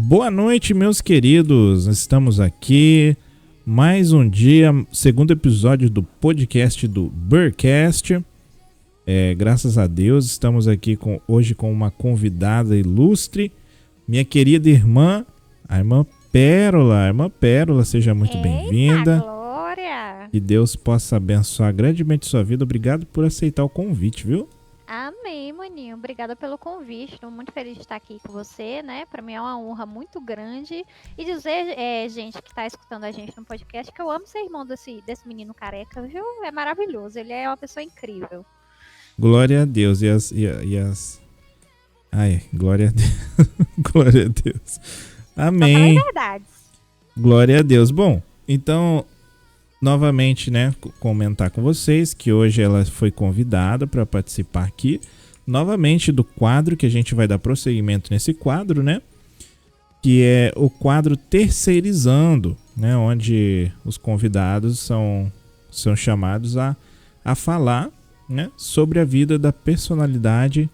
Boa noite, meus queridos. Estamos aqui mais um dia, segundo episódio do podcast do Burcast. Graças a Deus, estamos aqui hoje com uma convidada ilustre, minha querida irmã, a irmã Pérola. Irmã Pérola, seja muito bem-vinda. Glória! Que Deus possa abençoar grandemente sua vida. Obrigado por aceitar o convite, viu? Amém, maninho. Obrigada pelo convite. Estou muito feliz de estar aqui com você, né? Para mim é uma honra muito grande. E dizer, gente que está escutando a gente no podcast, que eu amo ser irmão desse menino careca, viu? É maravilhoso. Ele é uma pessoa incrível. Glória a Deus. Glória a Deus. Glória a Deus. Amém. Só fala verdades. Glória a Deus. Bom, então, novamente, né, comentar com vocês que hoje ela foi convidada para participar aqui, novamente, do quadro que a gente vai dar prosseguimento nesse quadro, né, que é o quadro Terceirizando, né, onde os convidados são chamados a falar, né, sobre a vida da personalidade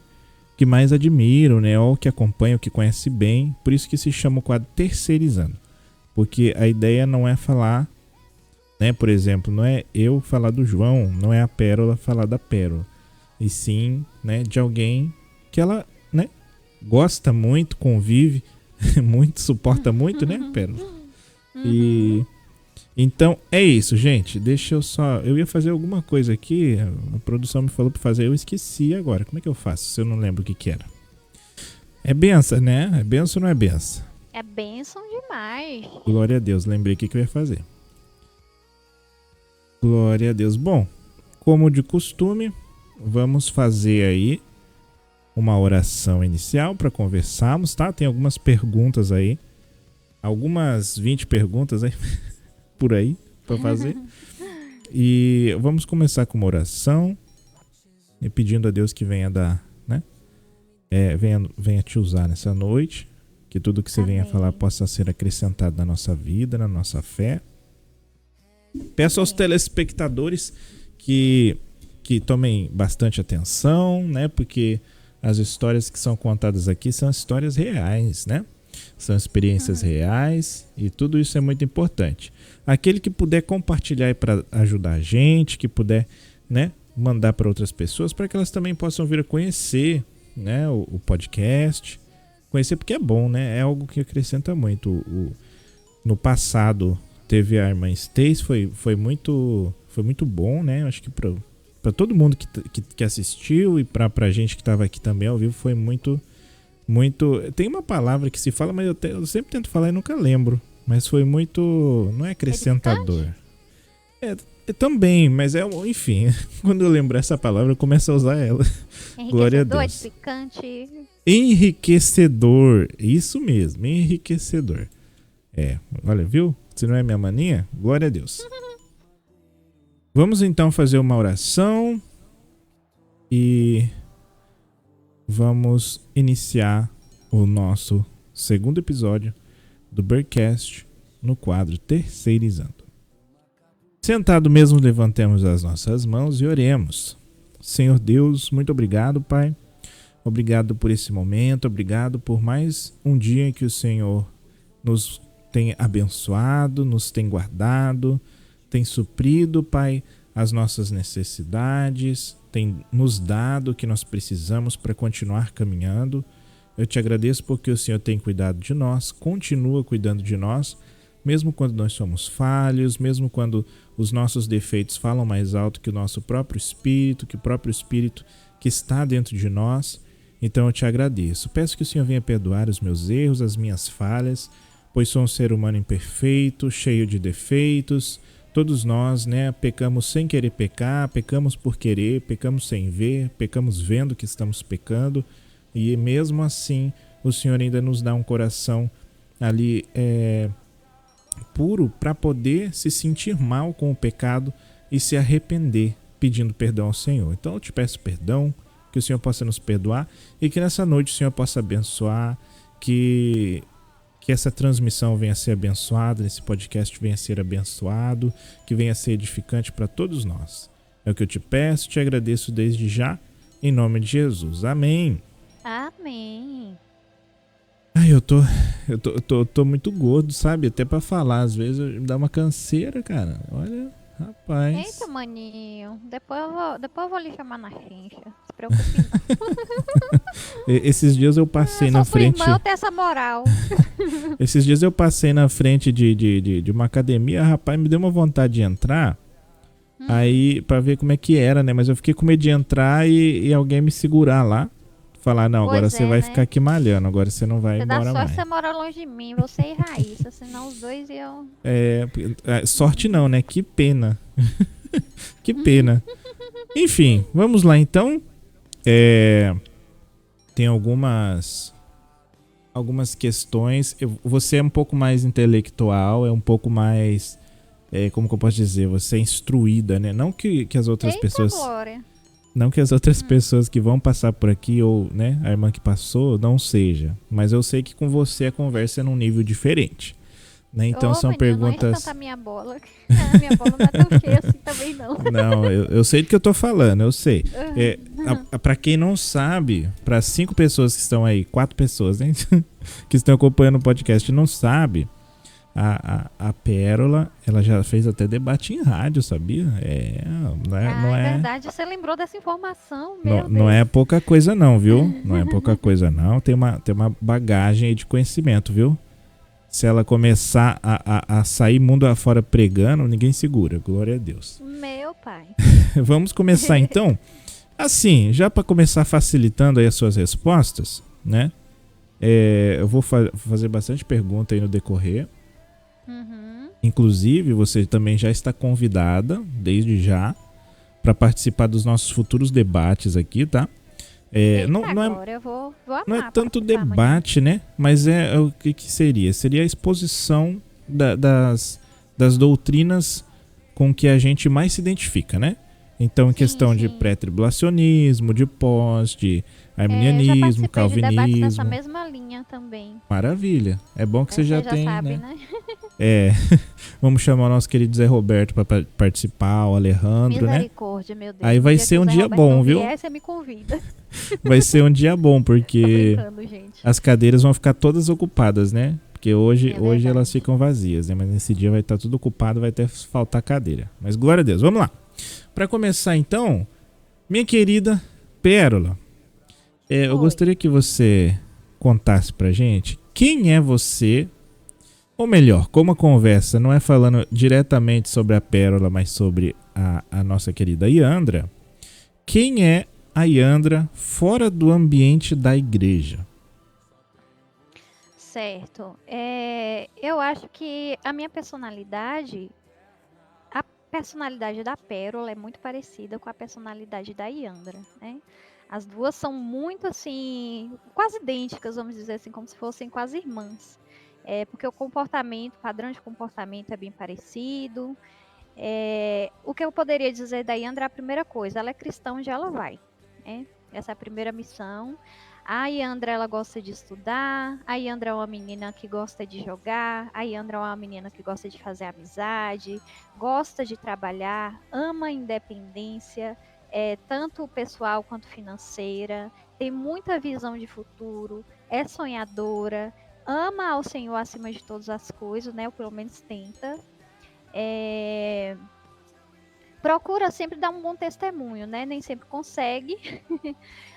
que mais admiram, né, ou que acompanham, que conhece bem. Por isso que se chama o quadro Terceirizando, porque a ideia não é falar, né, por exemplo, não é eu falar do João, não é a Pérola falar da Pérola, e sim, né, de alguém que ela, né, gosta muito, convive muito, suporta muito, né, Pérola? E então é isso, gente. Deixa eu ia fazer alguma coisa aqui, a produção me falou para fazer, eu esqueci agora. Como é que eu faço se eu não lembro o que era? É benção, né? É benção ou não é benção? É bênção demais. Glória a Deus, lembrei o que eu ia fazer. Glória a Deus. Bom, como de costume, vamos fazer aí uma oração inicial para conversarmos, tá? Tem algumas perguntas aí, algumas 20 perguntas aí por aí para fazer. E vamos começar com uma oração e pedindo a Deus que venha dar, né? Venha te usar nessa noite, que tudo que você venha falar possa ser acrescentado na nossa vida, na nossa fé. Peço aos telespectadores que tomem bastante atenção, né? Porque as histórias que são contadas aqui são histórias reais, né? São experiências reais e tudo isso é muito importante. Aquele que puder compartilhar para ajudar a gente, que puder, né, mandar para outras pessoas, para que elas também possam vir a conhecer, né, o podcast. Conhecer porque é bom, né? É algo que acrescenta muito. No passado teve a irmã Stace, foi muito bom, né? Acho que para todo mundo que assistiu e pra gente que estava aqui também ao vivo foi muito. Tem uma palavra que se fala, mas eu sempre tento falar e nunca lembro. Mas foi muito. Não é acrescentador. Também, mas enfim. Quando eu lembrar essa palavra, eu começo a usar ela. Glória a Deus. Edificante. Enriquecedor. Isso mesmo, enriquecedor. Olha, viu? Se não é minha mania, glória a Deus. Vamos então fazer uma oração e vamos iniciar o nosso segundo episódio do Burcast no quadro Terceirizando. Sentado mesmo, levantemos as nossas mãos e oremos. Senhor Deus, muito obrigado, Pai. Obrigado por esse momento, obrigado por mais um dia em que o Senhor nos tem abençoado, nos tem guardado, tem suprido, Pai, as nossas necessidades, tem nos dado o que nós precisamos para continuar caminhando. Eu te agradeço porque o Senhor tem cuidado de nós, continua cuidando de nós, mesmo quando nós somos falhos, mesmo quando os nossos defeitos falam mais alto que o nosso próprio Espírito, que o próprio Espírito que está dentro de nós. Então eu te agradeço. Peço que o Senhor venha perdoar os meus erros, as minhas falhas, pois sou um ser humano imperfeito, cheio de defeitos. Todos nós, né, pecamos sem querer pecar, pecamos por querer, pecamos sem ver, pecamos vendo que estamos pecando. E mesmo assim, o Senhor ainda nos dá um coração ali puro para poder se sentir mal com o pecado e se arrepender, pedindo perdão ao Senhor. Então eu te peço perdão, que o Senhor possa nos perdoar e que nessa noite o Senhor possa abençoar, que essa transmissão venha a ser abençoada, esse podcast venha a ser abençoado, que venha a ser edificante para todos nós. É o que eu te peço, te agradeço desde já, em nome de Jesus. Amém. Amém. Ai, eu tô muito gordo, sabe? Até pra falar, às vezes me dá uma canseira, cara. Olha, Eita, rapaz. maninho. Depois eu vou lhe chamar na chincha. Se preocupe não. Esses dias eu passei na Sou sua irmã, eu frente. tenho essa moral. Esses dias eu passei na frente de uma academia, rapaz, me deu uma vontade de entrar. Hum, Aí, pra ver como é que era, né? Mas eu fiquei com medo de entrar e alguém me segurar lá. Falar, não, agora pois você é, vai ficar né? aqui malhando, agora você não vai Você dá embora sorte que mais. você mora longe de mim, você e Raíssa, senão os dois iam. É, sorte não, né? Que pena. Que pena. Enfim, vamos lá então. É, tem algumas questões. Você é um pouco mais intelectual, é um pouco mais. Como que eu posso dizer? Você é instruída, né? Não que as outras Eita, pessoas. Glória. Não que as outras Hum. pessoas que vão passar por aqui, ou né, a irmã que passou, não seja. Mas eu sei que com você a conversa é num nível diferente. Né? Então Ô, são menino, não enche tanto perguntas. a minha bola. A minha bola não é tão cheia assim também, não. Não, eu sei do que eu tô falando, eu sei. É, Uhum. pra quem não sabe, para 5 pessoas que estão aí, 4 pessoas, né? Que estão acompanhando o podcast e não sabe, a Pérola, ela já fez até debate em rádio, sabia? Não é, Ah, não é é, verdade. Você lembrou dessa informação? não, Meu não é Deus. pouca coisa não, viu? Não é pouca coisa não. Tem uma bagagem aí de conhecimento, viu? Se ela começar a sair mundo afora pregando, ninguém segura. Glória a Deus. Meu pai. Vamos começar então. Assim, já para começar facilitando aí as suas respostas, né? Eu vou fazer bastante pergunta aí no decorrer. Uhum. Inclusive, você também já está convidada, desde já, para participar dos nossos futuros debates aqui, tá? Não, Eita, não é, agora eu vou não é amar tanto participar, maninho. debate, né? Mas o que seria? Seria a exposição das doutrinas com que a gente mais se identifica, né? Então, em Sim, questão de sim. pré-tribulacionismo, de pós, de Eu já arminianismo, participei de debates nessa calvinismo. mesma linha também. Maravilha. É bom que você já Você já tem, sabe, né? né? É, vamos chamar o nosso querido Zé Roberto para participar, o Alejandro, né? Misericórdia, meu Deus. Aí No vai dia que ser o um Zé dia Roberto bom, não viu? vier, você me convida. Vai ser um dia bom, Tô porque brincando, gente. as cadeiras vão ficar todas ocupadas, né? Porque hoje, É hoje elas verdade. ficam vazias, né? Mas nesse dia vai estar tudo ocupado, vai até faltar cadeira. Mas glória a Deus, vamos lá. Para começar então, minha querida Pérola, eu Oi. gostaria que você contasse pra gente quem é você, ou melhor, como a conversa não é falando diretamente sobre a Pérola, mas sobre a nossa querida Iandra, quem é a Iandra fora do ambiente da igreja? Certo. Eu acho que a personalidade da Pérola é muito parecida com a personalidade da Iandra, né? As duas são muito assim, quase idênticas, vamos dizer assim, como se fossem quase irmãs. Porque o padrão de comportamento é bem parecido. O que eu poderia dizer da Yandra é a primeira coisa, ela é cristã onde ela vai, né? Essa é a primeira missão. A Yandra, ela gosta de estudar, a Yandra é uma menina que gosta de jogar, a Yandra é uma menina que gosta de fazer amizade, gosta de trabalhar, ama a independência, tanto pessoal quanto financeira, tem muita visão de futuro, é sonhadora, ama ao Senhor acima de todas as coisas, né? Ou pelo menos tenta. É, procura sempre dar um bom testemunho, né? Nem sempre consegue,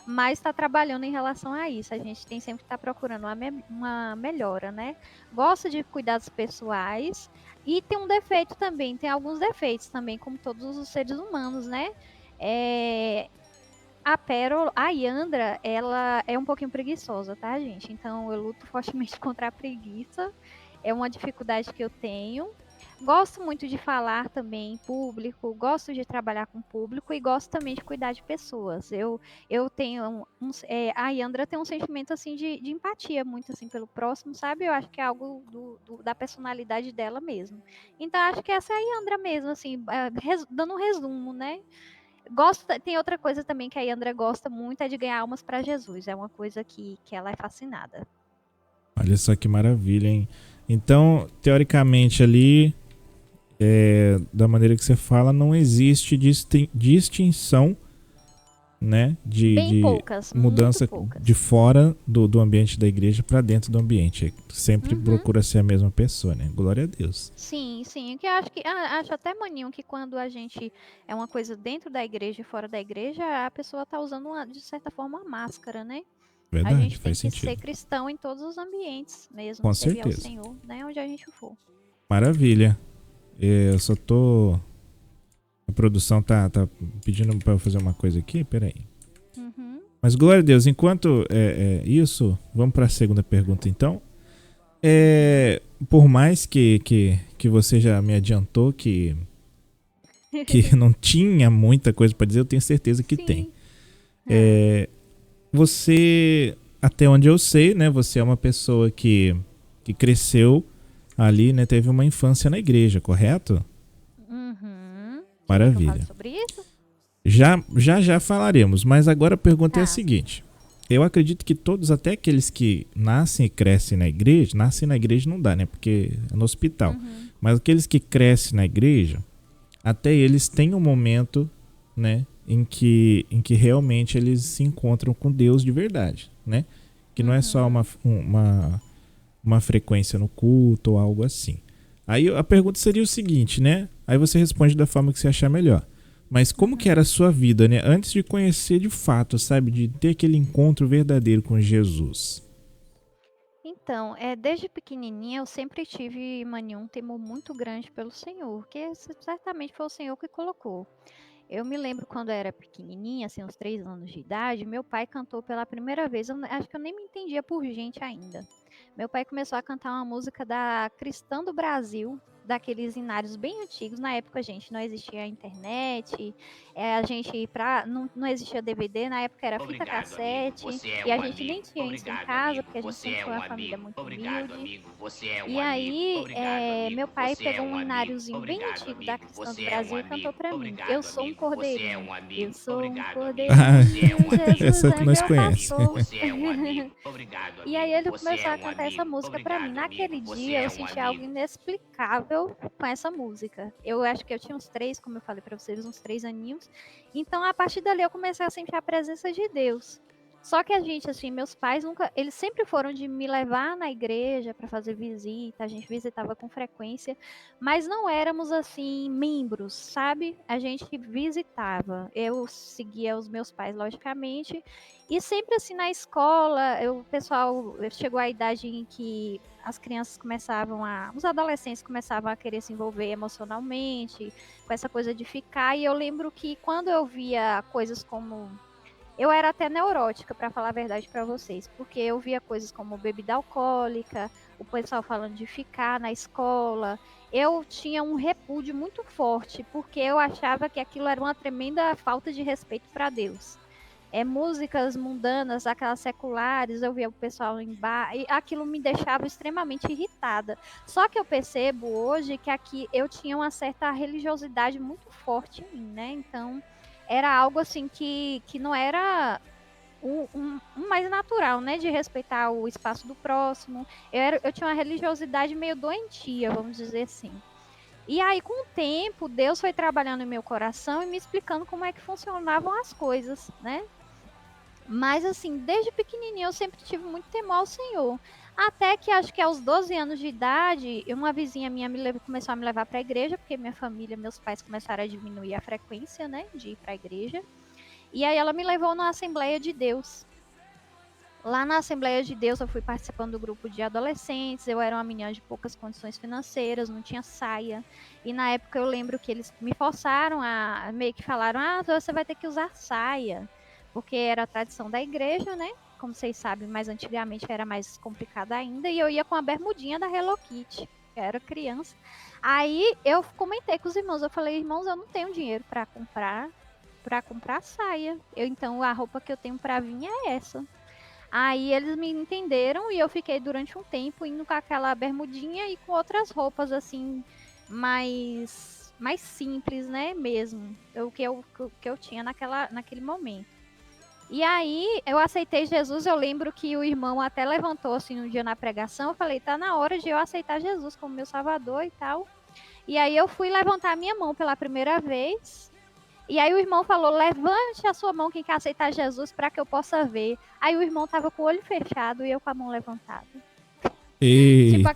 mas está trabalhando em relação a isso. A gente tem sempre que estar procurando uma melhora, né? Gosta de cuidados pessoais e tem um defeito também, tem alguns defeitos também, como todos os seres humanos, né? É, a Yandra, ela é um pouquinho preguiçosa, tá, gente? Então eu luto fortemente contra a preguiça. É uma dificuldade que eu tenho. Gosto muito de falar também em público, gosto de trabalhar com público e gosto também de cuidar de pessoas. Eu tenho a Yandra tem um sentimento assim de empatia muito assim pelo próximo, sabe? Eu acho que é algo da personalidade dela mesmo. Então acho que essa é a Yandra mesmo, assim, dando um resumo, né? Tem outra coisa também que a Yandra gosta muito, é de ganhar almas para Jesus. É uma coisa que ela é fascinada. Olha só que maravilha, hein? Então, teoricamente ali, da maneira que você fala, não existe distinção, né? Bem De poucas, mudança muito poucas. de fora do ambiente da igreja para dentro do ambiente. Sempre Uhum. procura ser a mesma pessoa, né? Glória a Deus. Sim, sim. Que eu acho até maninho que quando a gente é uma coisa dentro da igreja e fora da igreja, a pessoa tá usando de certa forma uma máscara, né? A Verdade, gente tem faz que ser sentido. cristão em todos os ambientes mesmo, Com servir ao certeza. Senhor, né? Onde a gente for. Maravilha. Eu só tô... A produção tá pedindo para eu fazer uma coisa aqui, peraí. Uhum. Mas glória a Deus, enquanto isso, vamos para a segunda pergunta então. Por mais que você já me adiantou que não tinha muita coisa para dizer, eu tenho certeza que tem. Sim. Você, até onde eu sei, né, você é uma pessoa que cresceu ali, né, teve uma infância na igreja, correto? Uhum. Você quer que eu fale Maravilha. sobre isso? Já falaremos, mas agora a pergunta é a Tá. seguinte. Eu acredito que todos, até aqueles que nascem e crescem na igreja, nascem na igreja não dá, né? Porque é no hospital. Uhum. Mas aqueles que crescem na igreja, até eles têm um momento, né? Em que realmente eles se encontram com Deus de verdade, né? Que não é só uma frequência no culto ou algo assim. Aí a pergunta seria o seguinte, né? Aí você responde da forma que você achar melhor. Mas como que era a sua vida, né? Antes de conhecer de fato, sabe? De ter aquele encontro verdadeiro com Jesus. Então, desde pequenininha eu sempre tive, mania, um temor muito grande pelo Senhor, que certamente foi o Senhor que colocou. Eu me lembro quando eu era pequenininha, assim, uns 3 anos de idade, meu pai cantou pela primeira vez, acho que eu nem me entendia por gente ainda. Meu pai começou a cantar uma música da Cristã do Brasil, daqueles hinários bem antigos. Na época, gente, não existia internet, a gente não existia DVD, na época era fita Obrigado, amigo. cassete, Você é e a um gente nem amigo. tinha isso em Obrigado, casa, amigo. porque a gente Você sempre é foi um uma família amigo. muito Obrigado, humilde. amigo. Você é um E amigo. aí, Obrigado, meu amigo. pai Você é pegou um um amigo. ináriozinho bem Obrigado, antigo da amigo. Cristã do Você é um Brasil e cantou amigo. pra mim: Eu Obrigado, sou um amigo. Você é cordeirinho, um eu amigo. sou um Obrigado, amigo. Ah, Você é cordeirinho, um amigo. Jesus essa que é nós meu Obrigado, conhecemos. amigo. pastor. Você é um amigo. Obrigado, E aí amigo. ele Você começou é a um cantar essa amigo. música pra mim. Obrigado, amigo. Naquele Você dia eu é um senti algo amigo. inexplicável com essa música. Eu acho que eu tinha uns 3, como eu falei pra vocês, uns 3 aninhos. Então a partir dali eu comecei a sentir a presença de Deus. Só que a gente, assim, meus pais nunca, eles sempre foram de me levar na igreja para fazer visita, a gente visitava com frequência, mas não éramos assim membros, sabe? A gente visitava. Eu seguia os meus pais, logicamente, e sempre assim na escola, o pessoal chegou à idade em que as crianças os adolescentes começavam a querer se envolver emocionalmente, com essa coisa de ficar, e eu lembro que quando eu via coisas como eu era até neurótica, para falar a verdade para vocês, porque eu via coisas como bebida alcoólica, o pessoal falando de ficar na escola. Eu tinha um repúdio muito forte, porque eu achava que aquilo era uma tremenda falta de respeito para Deus. Músicas mundanas, aquelas seculares, eu via o pessoal em bar, e aquilo me deixava extremamente irritada. Só que eu percebo hoje que aqui eu tinha uma certa religiosidade muito forte em mim, né? Então, era algo assim que não era um mais natural, né? De respeitar o espaço do próximo. Eu tinha uma religiosidade meio doentia, vamos dizer assim. E aí, com o tempo, Deus foi trabalhando em meu coração e me explicando como é que funcionavam as coisas, né? Mas assim, desde pequenininho eu sempre tive muito temor ao Senhor. Até que acho que aos 12 anos de idade, uma vizinha minha começou a me levar para a igreja, porque minha família, meus pais começaram a diminuir a frequência, né, de ir para a igreja. E aí ela me levou na Assembleia de Deus. Lá na Assembleia de Deus eu fui participando do grupo de adolescentes, eu era uma menina de poucas condições financeiras, não tinha saia. E na época eu lembro que eles me forçaram meio que falaram, você vai ter que usar saia. Porque era a tradição da igreja, né? Como vocês sabem, mas antigamente era mais complicado ainda. E eu ia com a bermudinha da Hello Kitty, eu era criança. Aí eu comentei com os irmãos, eu falei, irmãos, eu não tenho dinheiro para comprar saia. Então a roupa que eu tenho para vir é essa. Aí eles me entenderam e eu fiquei durante um tempo indo com aquela bermudinha e com outras roupas assim mais simples, né, mesmo. O que eu tinha naquele momento. E aí eu aceitei Jesus, eu lembro que o irmão até levantou assim um dia na pregação, eu falei, tá na hora de eu aceitar Jesus como meu salvador e tal. E aí eu fui levantar a minha mão pela primeira vez. E aí o irmão falou, levante a sua mão quem quer aceitar Jesus para que eu possa ver. Aí o irmão tava com o olho fechado e eu com a mão levantada. Tipo Eita.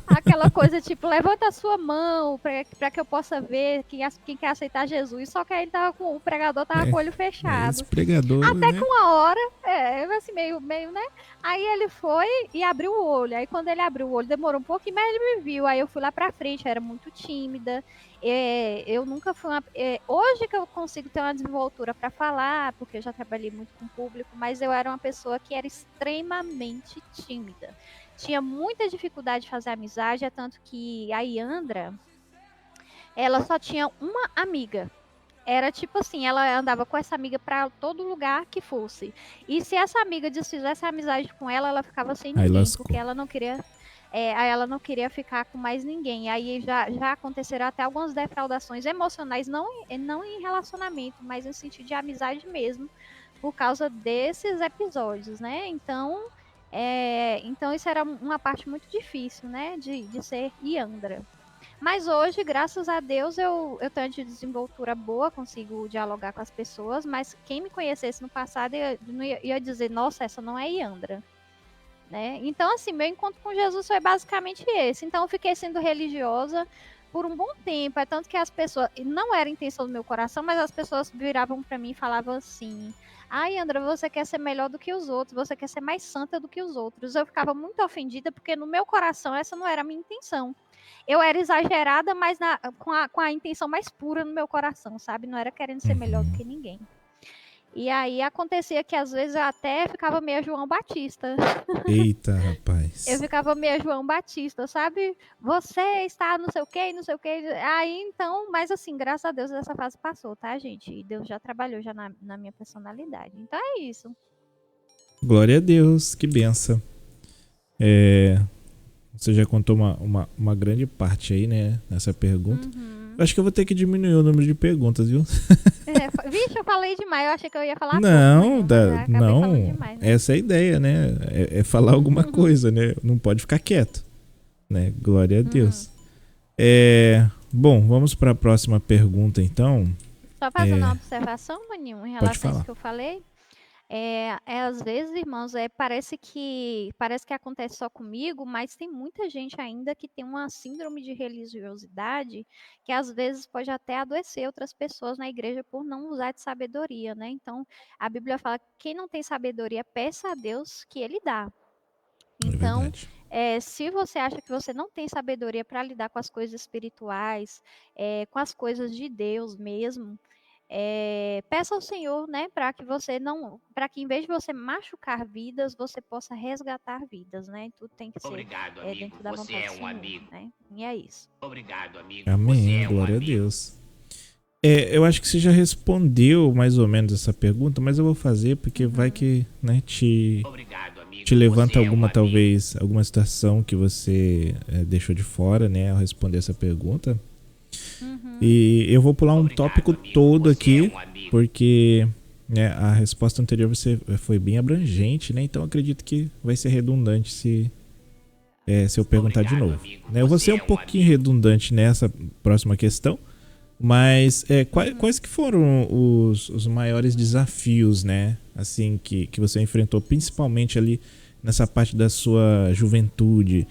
aquela coisa, tipo, levanta a sua mão para que eu possa ver quem quer aceitar Jesus. Só que aí o pregador tava com o olho Esse fechado. pregador, Até que né? uma hora, assim, meio, né? Aí ele foi e abriu o olho. Aí quando ele abriu o olho, demorou um pouquinho, mas ele me viu. Aí eu fui lá pra frente, eu era muito tímida. Eu nunca fui hoje que eu consigo ter uma desenvoltura para falar, porque eu já trabalhei muito com o público, mas eu era uma pessoa que era extremamente tímida. Tinha muita dificuldade de fazer amizade, é tanto que a Yandra, ela só tinha uma amiga. Era tipo assim, ela andava com essa amiga para todo lugar que fosse. E se essa amiga desfizesse a amizade com ela, ela ficava sem Aí ninguém, lascou. porque ela não queria. Aí ela não queria ficar com mais ninguém. Aí já aconteceram até algumas defraudações emocionais, não em relacionamento, mas em sentido de amizade mesmo, por causa desses episódios, né? Então isso era uma parte muito difícil, né? De ser Yandra. Mas hoje, graças a Deus, eu tenho de desenvoltura boa, consigo dialogar com as pessoas, mas quem me conhecesse no passado ia dizer, nossa, essa não é Yandra. Né? Então, assim, meu encontro com Jesus foi basicamente esse. Então, eu fiquei sendo religiosa por um bom tempo. É tanto que as pessoas, não era a intenção do meu coração, mas as pessoas viravam para mim e falavam assim: ai, Andra, você quer ser melhor do que os outros, você quer ser mais santa do que os outros. Eu ficava muito ofendida, porque no meu coração essa não era a minha intenção. Eu era exagerada, mas com a intenção mais pura no meu coração, sabe? Não era querendo ser melhor do Uhum. que ninguém. E aí acontecia que às vezes eu até ficava meio João Batista. Eita, Eu rapaz. ficava meio João Batista, sabe? Você está não sei o que, não sei o que. Aí então, mas assim, graças a Deus essa fase passou, tá, gente? E Deus já trabalhou já na minha personalidade. Então é isso. Glória a Deus, que benção. Você já contou uma grande parte aí, né? Nessa pergunta. Uhum. Eu acho que eu vou ter que diminuir o número de perguntas, viu? Vixe, eu falei demais. Eu achei que eu ia falar pouco, Não, maninho, mas eu acabei falando não. demais, né? Essa é a ideia, né? É falar alguma coisa, né? Não pode ficar quieto, né? Glória a Uhum. Deus. Bom, vamos para a próxima pergunta, então. Só fazendo uma observação, maninho, em Pode relação a isso falar. que eu falei. Às vezes, irmãos, parece que acontece só comigo, mas tem muita gente ainda que tem uma síndrome de religiosidade que às vezes pode até adoecer outras pessoas na igreja por não usar de sabedoria, né? Então, a Bíblia fala que quem não tem sabedoria, peça a Deus que ele dá. É Então, verdade. se você acha que você não tem sabedoria para lidar com as coisas espirituais, com as coisas de Deus mesmo, peça ao Senhor, né, para que você não, para que em vez de você machucar vidas, você possa resgatar vidas, né? Tudo tem que ser Obrigado, amigo. dentro da Você vontade é do um Senhor, amigo. né? E é isso. Obrigado, amigo. Você Amém, é um glória a amigo. Deus. Eu acho que você já respondeu mais ou menos essa pergunta, mas eu vou fazer porque vai que, né, Obrigado, amigo. te levanta Você é um alguma, amigo. talvez, alguma situação que você deixou de fora, né, ao responder essa pergunta. E eu vou pular um Obrigado, tópico amigo. todo Você aqui, é um amigo. porque né, a resposta anterior você foi bem abrangente, né? Então acredito que vai ser redundante se eu perguntar de Obrigado, novo. amigo. Né? Eu vou Você ser um é um pouquinho amigo. redundante nessa próxima questão, mas quais que foram os maiores desafios, né? Assim, que você enfrentou, principalmente ali nessa parte da sua juventude,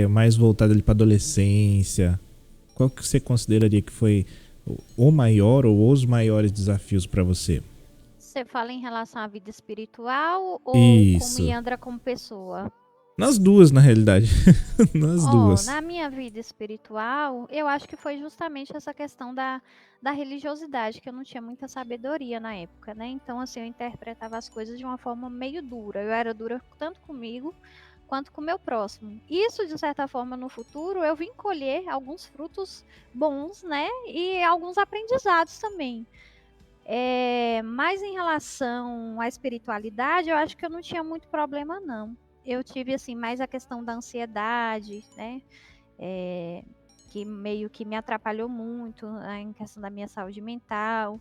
mais voltada ali para adolescência? Qual que você consideraria que foi o maior ou os maiores desafios para você? Você fala em relação à vida espiritual ou como Isso. Yandra como pessoa? Nas duas, na realidade. Nas duas. Na minha vida espiritual, eu acho que foi justamente essa questão da religiosidade, que eu não tinha muita sabedoria na época, né? Então, assim, eu interpretava as coisas de uma forma meio dura. Eu era dura tanto comigo quanto com o meu próximo. Isso, de certa forma, no futuro, eu vim colher alguns frutos bons, né? E alguns aprendizados também. Mas em relação à espiritualidade, eu acho que eu não tinha muito problema, não. Eu tive, assim, mais a questão da ansiedade, né? Que meio que me atrapalhou muito, né, em questão da minha saúde mental.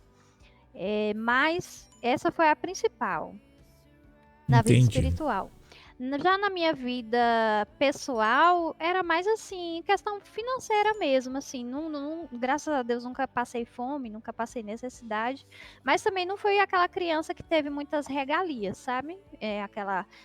Mas essa foi a principal na vida Entendi. espiritual. Já na minha vida pessoal, era mais assim, questão financeira mesmo, assim, graças a Deus nunca passei fome, nunca passei necessidade, mas também não fui aquela criança que teve muitas regalias, sabe?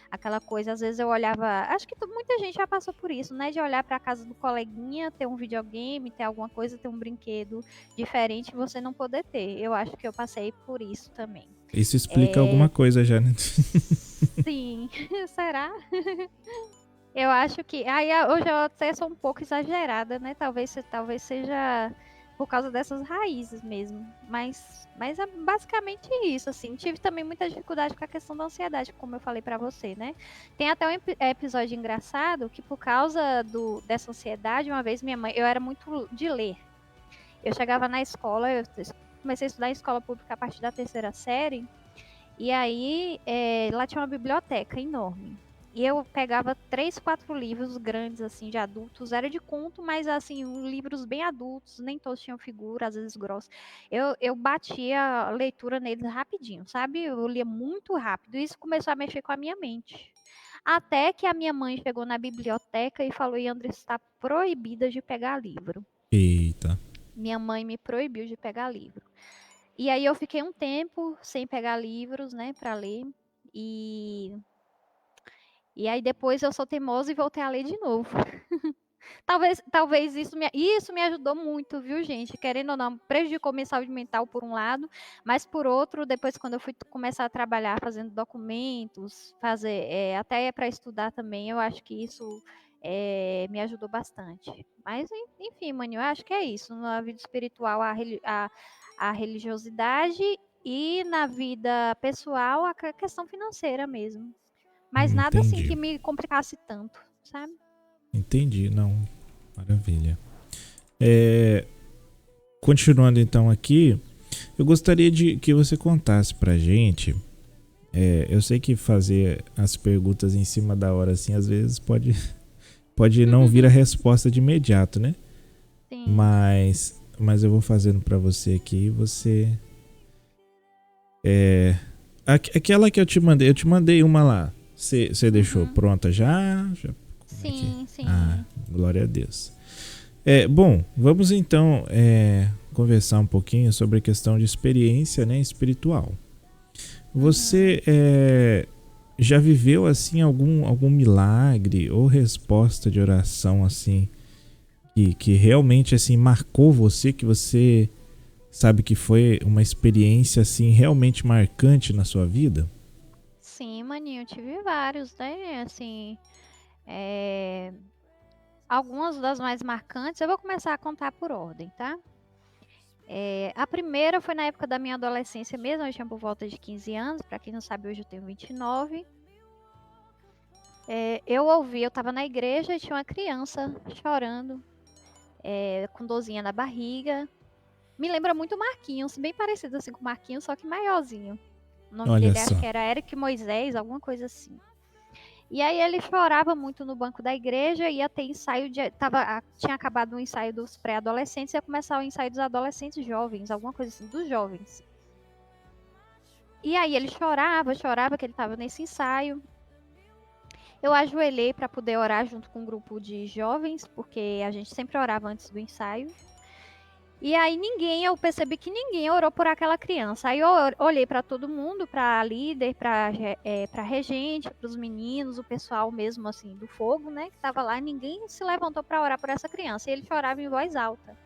Aquela coisa, às vezes eu olhava, acho que muita gente já passou por isso, né? De olhar para a casa do coleguinha, ter um videogame, ter alguma coisa, ter um brinquedo diferente e você não poder ter. Eu acho que eu passei por isso também. Isso explica alguma coisa já, né? Sim, será? Eu acho que. Aí hoje eu até sou um pouco exagerada, né? Talvez seja por causa dessas raízes mesmo. Mas é basicamente isso, assim. Tive também muita dificuldade com a questão da ansiedade, como eu falei pra você, né? Tem até um episódio engraçado que, por causa dessa ansiedade, uma vez minha mãe. Eu era muito de ler. Eu chegava na escola, eu comecei a estudar em escola pública a partir da terceira série. E aí, lá tinha uma biblioteca enorme. E eu pegava 3, 4 livros grandes, assim, de adultos. Era de conto, mas, assim, livros bem adultos. Nem todos tinham figura, às vezes grossos. Eu batia a leitura neles rapidinho, sabe? Eu lia muito rápido. E isso começou a mexer com a minha mente. Até que a minha mãe chegou na biblioteca e falou: Yandra está proibida de pegar livro. Eita. Minha mãe me proibiu de pegar livro. E aí eu fiquei um tempo sem pegar livros, né, para ler. E aí depois eu sou teimosa e voltei a ler de novo. Talvez isso me ajudou muito, viu, gente? Querendo ou não, prejudicou minha saúde mental por um lado, mas por outro, depois quando eu fui começar a trabalhar fazendo documentos, até para estudar também, eu acho que isso me ajudou bastante. Mas, enfim, mano, eu acho que é isso. Na vida espiritual, a religiosidade e na vida pessoal, a questão financeira mesmo. Mas nada assim Entendi. que me complicasse tanto, sabe? Entendi, não. Maravilha. Continuando então aqui, eu gostaria de que você contasse pra gente. Eu sei que fazer as perguntas em cima da hora, assim, às vezes pode não vir a resposta de imediato, né? Sim. Mas eu vou fazendo pra você aqui. Você. Aquela que eu te mandei uma lá. Você deixou pronta já? Sim, sim. Ah, glória a Deus. Bom, vamos então conversar um pouquinho sobre a questão de experiência, né, espiritual. Você já viveu assim algum milagre ou resposta de oração assim que realmente assim marcou você, que você sabe que foi uma experiência assim realmente marcante na sua vida? Sim, maninho, eu tive vários, né? Assim, algumas das mais marcantes, eu vou começar a contar por ordem, tá? A primeira foi na época da minha adolescência mesmo, eu tinha por volta de 15 anos, pra quem não sabe, hoje eu tenho 29. Eu tava na igreja e tinha uma criança chorando, com dorzinha na barriga. Me lembra muito o Marquinhos, bem parecido assim com o Marquinhos, só que maiorzinho. O nome Olha dele só. acho que era Eric Moisés, alguma coisa assim. E aí ele chorava muito no banco da igreja, ia ter ensaio tinha acabado o ensaio dos pré-adolescentes, ia começar o ensaio dos adolescentes jovens, alguma coisa assim, dos jovens. E aí ele chorava que ele estava nesse ensaio. Eu ajoelhei para poder orar junto com um grupo de jovens, porque a gente sempre orava antes do ensaio. E aí eu percebi que ninguém orou por aquela criança. Aí eu olhei para todo mundo, para líder, para regente, para os meninos, o pessoal mesmo assim do fogo, né, que estava lá, ninguém se levantou para orar por essa criança. E ele chorava em voz alta.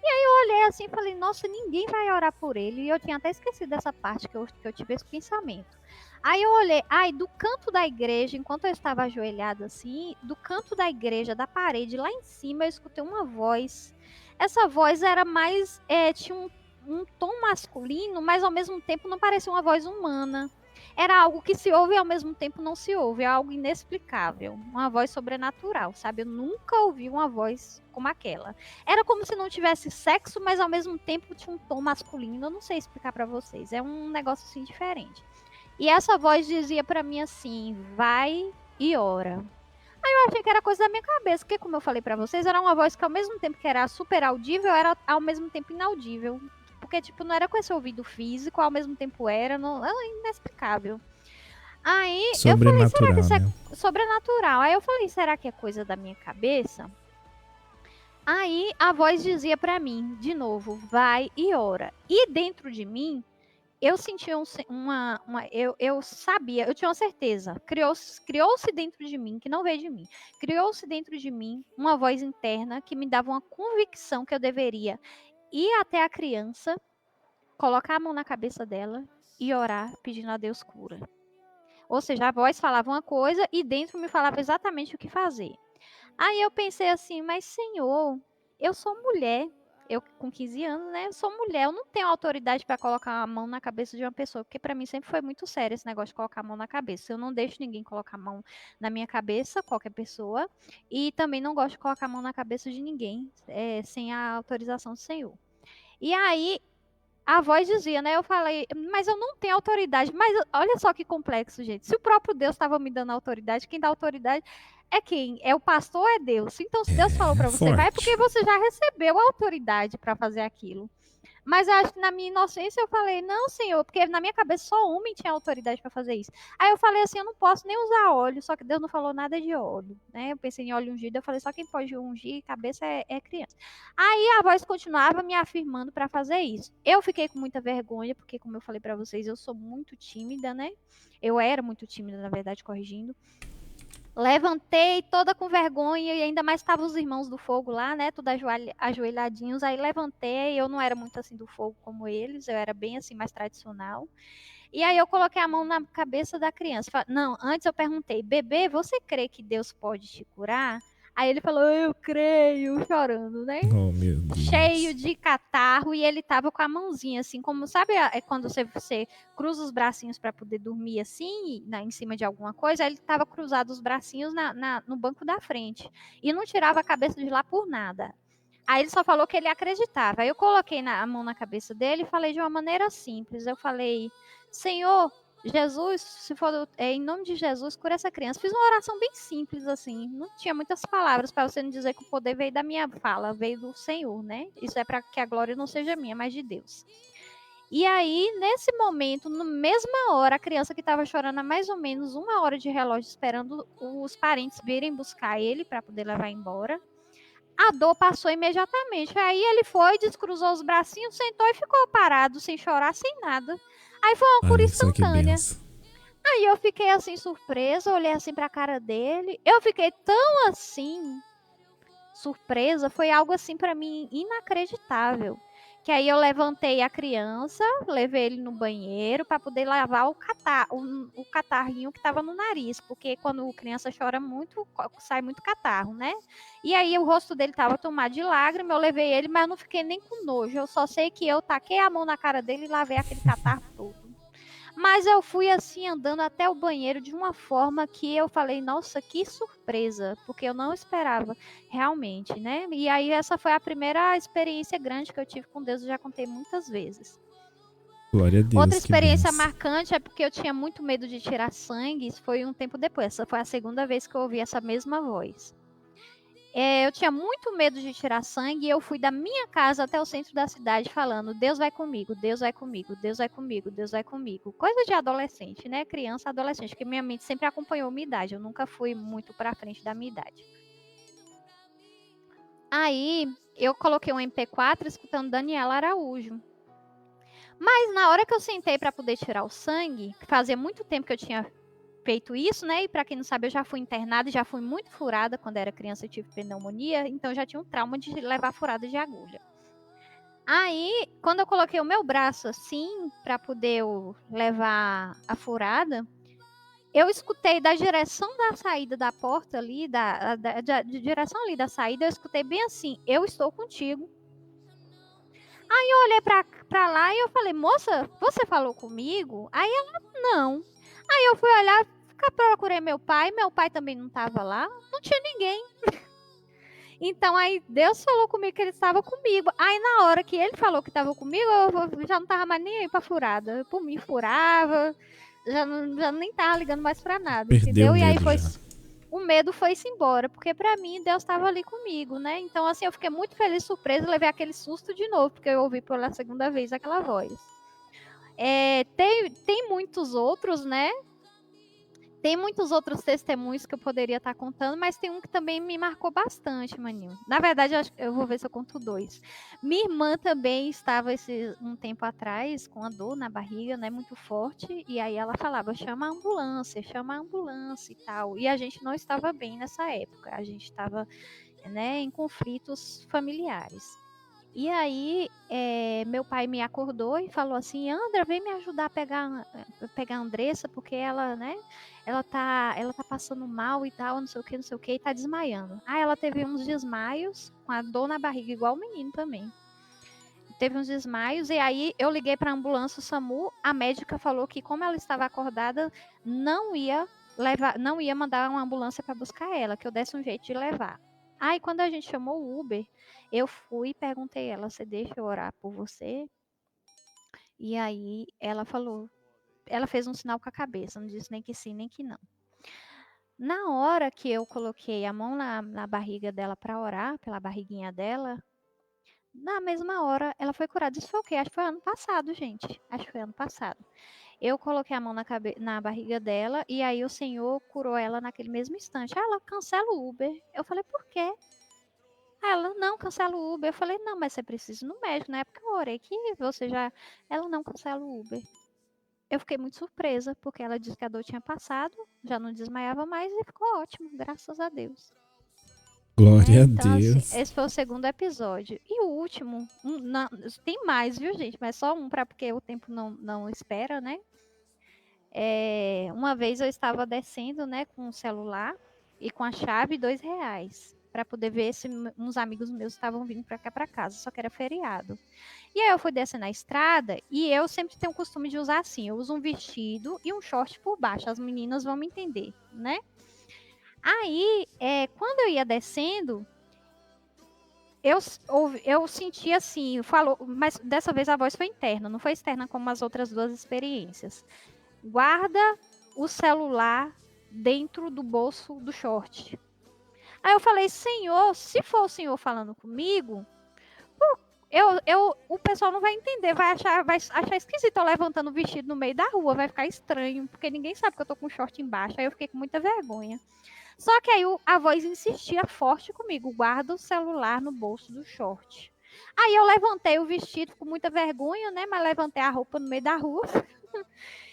E aí eu olhei assim e falei, nossa, ninguém vai orar por ele. E eu tinha até esquecido dessa parte que eu tive esse pensamento. Aí eu olhei, do canto da igreja, enquanto eu estava ajoelhada assim, do canto da igreja, da parede, lá em cima, eu escutei uma voz. Essa voz era mais, tinha um tom masculino, mas ao mesmo tempo não parecia uma voz humana. Era algo que se ouve e ao mesmo tempo não se ouve, é algo inexplicável, uma voz sobrenatural, sabe? Eu nunca ouvi uma voz como aquela. Era como se não tivesse sexo, mas ao mesmo tempo tinha um tom masculino, eu não sei explicar pra vocês, é um negócio assim diferente. E essa voz dizia pra mim assim, vai e ora. Aí eu achei que era coisa da minha cabeça, porque como eu falei pra vocês, era uma voz que ao mesmo tempo que era super audível, era ao mesmo tempo inaudível. Porque, tipo, não era com esse ouvido físico, ao mesmo tempo era inexplicável. Aí eu falei, será que Sobrenatural, isso né? é sobrenatural? Aí eu falei, será que é coisa da minha cabeça? Aí a voz dizia pra mim, de novo, vai e ora. E dentro de mim, eu senti eu sabia, eu tinha uma certeza. Criou-se dentro de mim, que não veio de mim. Criou-se dentro de mim uma voz interna que me dava uma convicção que eu deveria ir até a criança, colocar a mão na cabeça dela e orar pedindo a Deus cura. Ou seja, a voz falava uma coisa e dentro me falava exatamente o que fazer. Aí eu pensei assim, mas Senhor, eu sou mulher. Eu com 15 anos, né? Eu sou mulher, eu não tenho autoridade para colocar a mão na cabeça de uma pessoa, porque para mim sempre foi muito sério esse negócio de colocar a mão na cabeça. Eu não deixo ninguém colocar a mão na minha cabeça, qualquer pessoa, e também não gosto de colocar a mão na cabeça de ninguém, sem a autorização do Senhor. E aí a voz dizia, né? Eu falei, mas eu não tenho autoridade. Mas olha só que complexo, gente. Se o próprio Deus estava me dando autoridade, quem dá autoridade é quem? É o pastor ou é Deus? Então, se Deus falou para você, vai, é porque Forte. você já recebeu a autoridade para fazer aquilo. Mas eu acho que na minha inocência eu falei, não, senhor, porque na minha cabeça só homem tinha autoridade para fazer isso. Aí eu falei assim, eu não posso nem usar óleo, só que Deus não falou nada de óleo, né? Eu pensei em óleo ungido, eu falei, só quem pode ungir cabeça é criança. Aí a voz continuava me afirmando para fazer isso. Eu fiquei com muita vergonha, porque como eu falei para vocês, eu sou muito tímida, né? Eu era muito tímida, na verdade, corrigindo. Levantei toda com vergonha e ainda mais estavam os irmãos do fogo lá, né? Tudo ajoelhadinhos. Aí levantei, eu não era muito assim do fogo como eles, eu era bem assim mais tradicional. E aí eu coloquei a mão na cabeça da criança. Não, antes eu perguntei, bebê, você crê que Deus pode te curar? Aí ele falou, eu creio, chorando, né? Oh, meu Deus. Cheio de catarro e ele tava com a mãozinha assim, como sabe, é quando você cruza os bracinhos para poder dormir assim, em cima de alguma coisa, aí ele tava cruzado os bracinhos no banco da frente e não tirava a cabeça de lá por nada. Aí ele só falou que ele acreditava. Aí eu coloquei a mão na cabeça dele e falei de uma maneira simples. Eu falei, Senhor, Jesus, se for em nome de Jesus, cura essa criança. Fiz uma oração bem simples, assim. Não tinha muitas palavras para você não dizer que o poder veio da minha fala, veio do Senhor, né? Isso é para que a glória não seja minha, mas de Deus. E aí, nesse momento, na mesma hora, a criança que estava chorando há mais ou menos 1 hora de relógio, esperando os parentes virem buscar ele para poder levar embora, a dor passou imediatamente. Aí ele foi, descruzou os bracinhos, sentou e ficou parado, sem chorar, sem nada. Aí foi uma cura Olha só que instantânea. benção. Aí eu fiquei assim surpresa, olhei assim pra cara dele. Eu fiquei tão assim surpresa, foi algo assim pra mim inacreditável. Que aí eu levantei a criança, levei ele no banheiro para poder lavar o catarrinho que estava no nariz, porque quando a criança chora muito, sai muito catarro, né? E aí o rosto dele estava tomado de lágrima, eu levei ele, mas eu não fiquei nem com nojo. Eu só sei que eu taquei a mão na cara dele e lavei aquele catarro todo. Mas eu fui assim andando até o banheiro de uma forma que eu falei, nossa, que surpresa, porque eu não esperava realmente, né? E aí essa foi a primeira experiência grande que eu tive com Deus, eu já contei muitas vezes. Glória a Deus. Outra que experiência benção. marcante é porque eu tinha muito medo de tirar sangue, isso foi um tempo depois, essa foi a segunda vez que eu ouvi essa mesma voz. Eu tinha muito medo de tirar sangue e eu fui da minha casa até o centro da cidade falando, Deus vai comigo, Deus vai comigo, Deus vai comigo, Deus vai comigo. Coisa de adolescente, né? Criança, adolescente, porque minha mente sempre acompanhou a minha idade, eu nunca fui muito pra frente da minha idade. Aí, eu coloquei um MP4 escutando Daniela Araújo. Mas na hora que eu sentei para poder tirar o sangue, fazia muito tempo que eu tinha feito isso, né? E para quem não sabe, eu já fui internada, já fui muito furada quando era criança, eu tive pneumonia, então eu já tinha um trauma de levar furada de agulha. Aí, quando eu coloquei o meu braço assim para poder levar a furada, eu escutei da direção da saída da porta ali, de direção ali da saída, eu escutei bem assim: eu estou contigo. Aí eu olhei pra lá e eu falei, moça, você falou comigo? Aí ela, não. Aí eu fui olhar, procurei meu pai também não estava lá, não tinha ninguém. Então aí Deus falou comigo que ele estava comigo. Aí na hora que ele falou que estava comigo, eu já não estava mais nem aí pra furada. Por mim furava, já nem estava ligando mais pra nada, Perdeu entendeu? o E aí medo foi... já. O medo foi-se embora, porque pra mim Deus estava ali comigo, né? Então, assim, eu fiquei muito feliz, surpresa, levei aquele susto de novo, porque eu ouvi pela segunda vez aquela voz. Tem muitos outros, né? Tem muitos outros testemunhos que eu poderia estar contando, mas tem um que também me marcou bastante, maninho. Na verdade, eu vou ver se eu conto 2. Minha irmã também estava um tempo atrás com a dor na barriga, né, muito forte, e aí ela falava, chama a ambulância e tal. E a gente não estava bem nessa época, a gente estava, né, em conflitos familiares. E aí, meu pai me acordou e falou assim, Andra, vem me ajudar a pegar a Andressa, porque ela, né, ela tá passando mal e tal, não sei o que, e tá desmaiando. Aí ela teve uns desmaios, com a dor na barriga, igual o menino também. Teve uns desmaios, e aí eu liguei pra ambulância, o SAMU, a médica falou que como ela estava acordada, não ia mandar uma ambulância para buscar ela, que eu desse um jeito de levar. Aí quando a gente chamou o Uber, eu fui e perguntei a ela, você deixa eu orar por você? E aí ela falou, ela fez um sinal com a cabeça, não disse nem que sim, nem que não. Na hora que eu coloquei a mão na barriga dela para orar, pela barriguinha dela, na mesma hora ela foi curada. Isso foi o quê? Acho que foi ano passado, gente. Acho que foi ano passado. Eu coloquei a mão na barriga dela e aí o Senhor curou ela naquele mesmo instante. Ela, cancela o Uber. Eu falei, por quê? Ela, não, cancela o Uber. Eu falei, não, mas você precisa ir no médico. Na época eu orei que você já... Ela, não, cancela o Uber. Eu fiquei muito surpresa, porque ela disse que a dor tinha passado, já não desmaiava mais e ficou ótimo, graças a Deus. Glória a Então, Deus. assim, esse foi o segundo episódio. E o último, tem mais, viu, gente? Mas só um, porque o tempo não espera, né? Uma vez eu estava descendo, né, com o celular e com a chave R$2, para poder ver se uns amigos meus estavam vindo para cá para casa, só que era feriado. E aí eu fui descendo a estrada e eu sempre tenho o costume de usar assim, eu uso um vestido e um short por baixo, as meninas vão me entender, né? Aí, quando eu ia descendo, eu senti assim, mas dessa vez a voz foi interna, não foi externa como as outras duas experiências. Guarda o celular dentro do bolso do short. Aí eu falei, Senhor, se for o Senhor falando comigo, o pessoal não vai entender, vai achar esquisito eu levantando o vestido no meio da rua, vai ficar estranho, porque ninguém sabe que eu tô com o short embaixo. Aí eu fiquei com muita vergonha. Só que aí a voz insistia forte comigo, guarda o celular no bolso do short. Aí eu levantei o vestido com muita vergonha, né? Mas levantei a roupa no meio da rua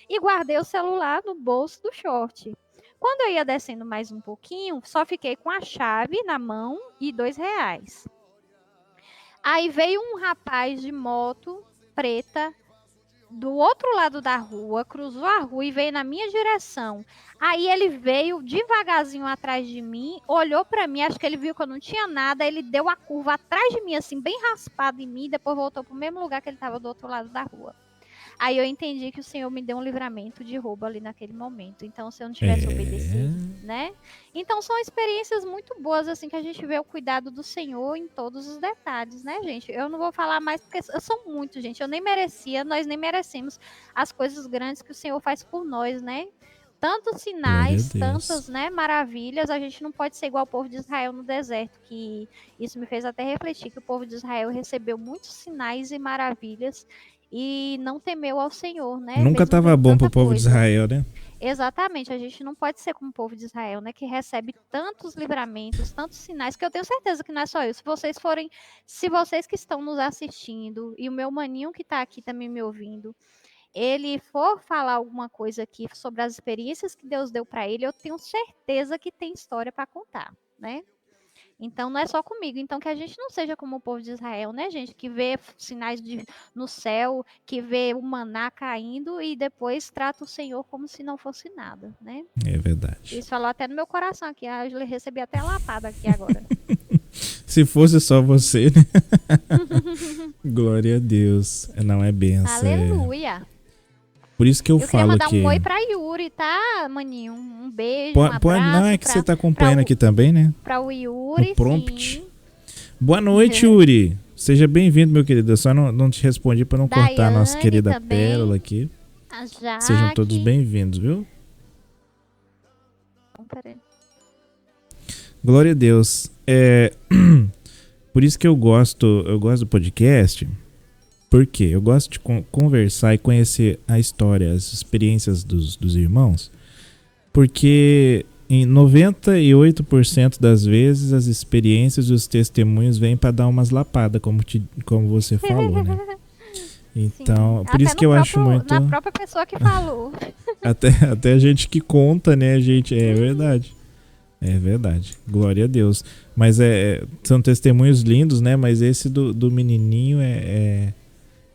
e guardei o celular no bolso do short. Quando eu ia descendo mais um pouquinho, só fiquei com a chave na mão e R$2. Aí veio um rapaz de moto preta do outro lado da rua, cruzou a rua e veio na minha direção. Aí ele veio devagarzinho atrás de mim, olhou para mim, acho que ele viu que eu não tinha nada, ele deu a curva atrás de mim, assim, bem raspado em mim, depois voltou pro mesmo lugar que ele estava do outro lado da rua. Aí eu entendi que o Senhor me deu um livramento de roubo ali naquele momento. Então, se eu não tivesse obedecido, né? Então, são experiências muito boas, assim, que a gente vê o cuidado do Senhor em todos os detalhes, né, gente? Eu não vou falar mais, porque são muitos, gente. Eu nem merecia, nós nem merecemos as coisas grandes que o Senhor faz por nós, né? Tantos sinais, tantas, né, maravilhas, a gente não pode ser igual ao povo de Israel no deserto, que isso me fez até refletir, que o povo de Israel recebeu muitos sinais e maravilhas, e não temeu ao Senhor, né? Nunca estava bom pro povo de Israel, né? Exatamente, a gente não pode ser como o povo de Israel, né? Que recebe tantos livramentos, tantos sinais, que eu tenho certeza que não é só eu. Se vocês que estão nos assistindo, e o meu maninho que está aqui também me ouvindo, ele for falar alguma coisa aqui sobre as experiências que Deus deu para ele, eu tenho certeza que tem história para contar, né? Então, não é só comigo. Então, que a gente não seja como o povo de Israel, né, gente? Que vê sinais no céu, que vê o maná caindo e depois trata o Senhor como se não fosse nada, né? É verdade. Isso falou até no meu coração aqui. Eu recebi até a lapada aqui agora. Se fosse só você, né? Glória a Deus. Não é benção. Aleluia. Por isso que eu falo que... Eu queria mandar um oi pra Yuri, tá, maninho? Um beijo, um abraço. Não, é que você tá acompanhando aqui também, né? Pra o Yuri, o prompt. Sim. Boa noite, Yuri. Seja bem-vindo, meu querido. Eu só não te respondi pra não cortar a nossa querida também. Pérola aqui. A Jaque. Sejam todos bem-vindos, viu? Glória a Deus. Por isso que eu gosto do podcast... Porque eu gosto de conversar e conhecer a história, as experiências dos irmãos, Porque em 98% das vezes as experiências e os testemunhos vêm para dar umas lapadas, como você falou, né? Então, Sim. por Até isso que eu acho muito... Na própria pessoa que falou. Até a gente que conta, né, gente? É verdade. É verdade. Glória a Deus. Mas são testemunhos lindos, né? Mas esse do menininho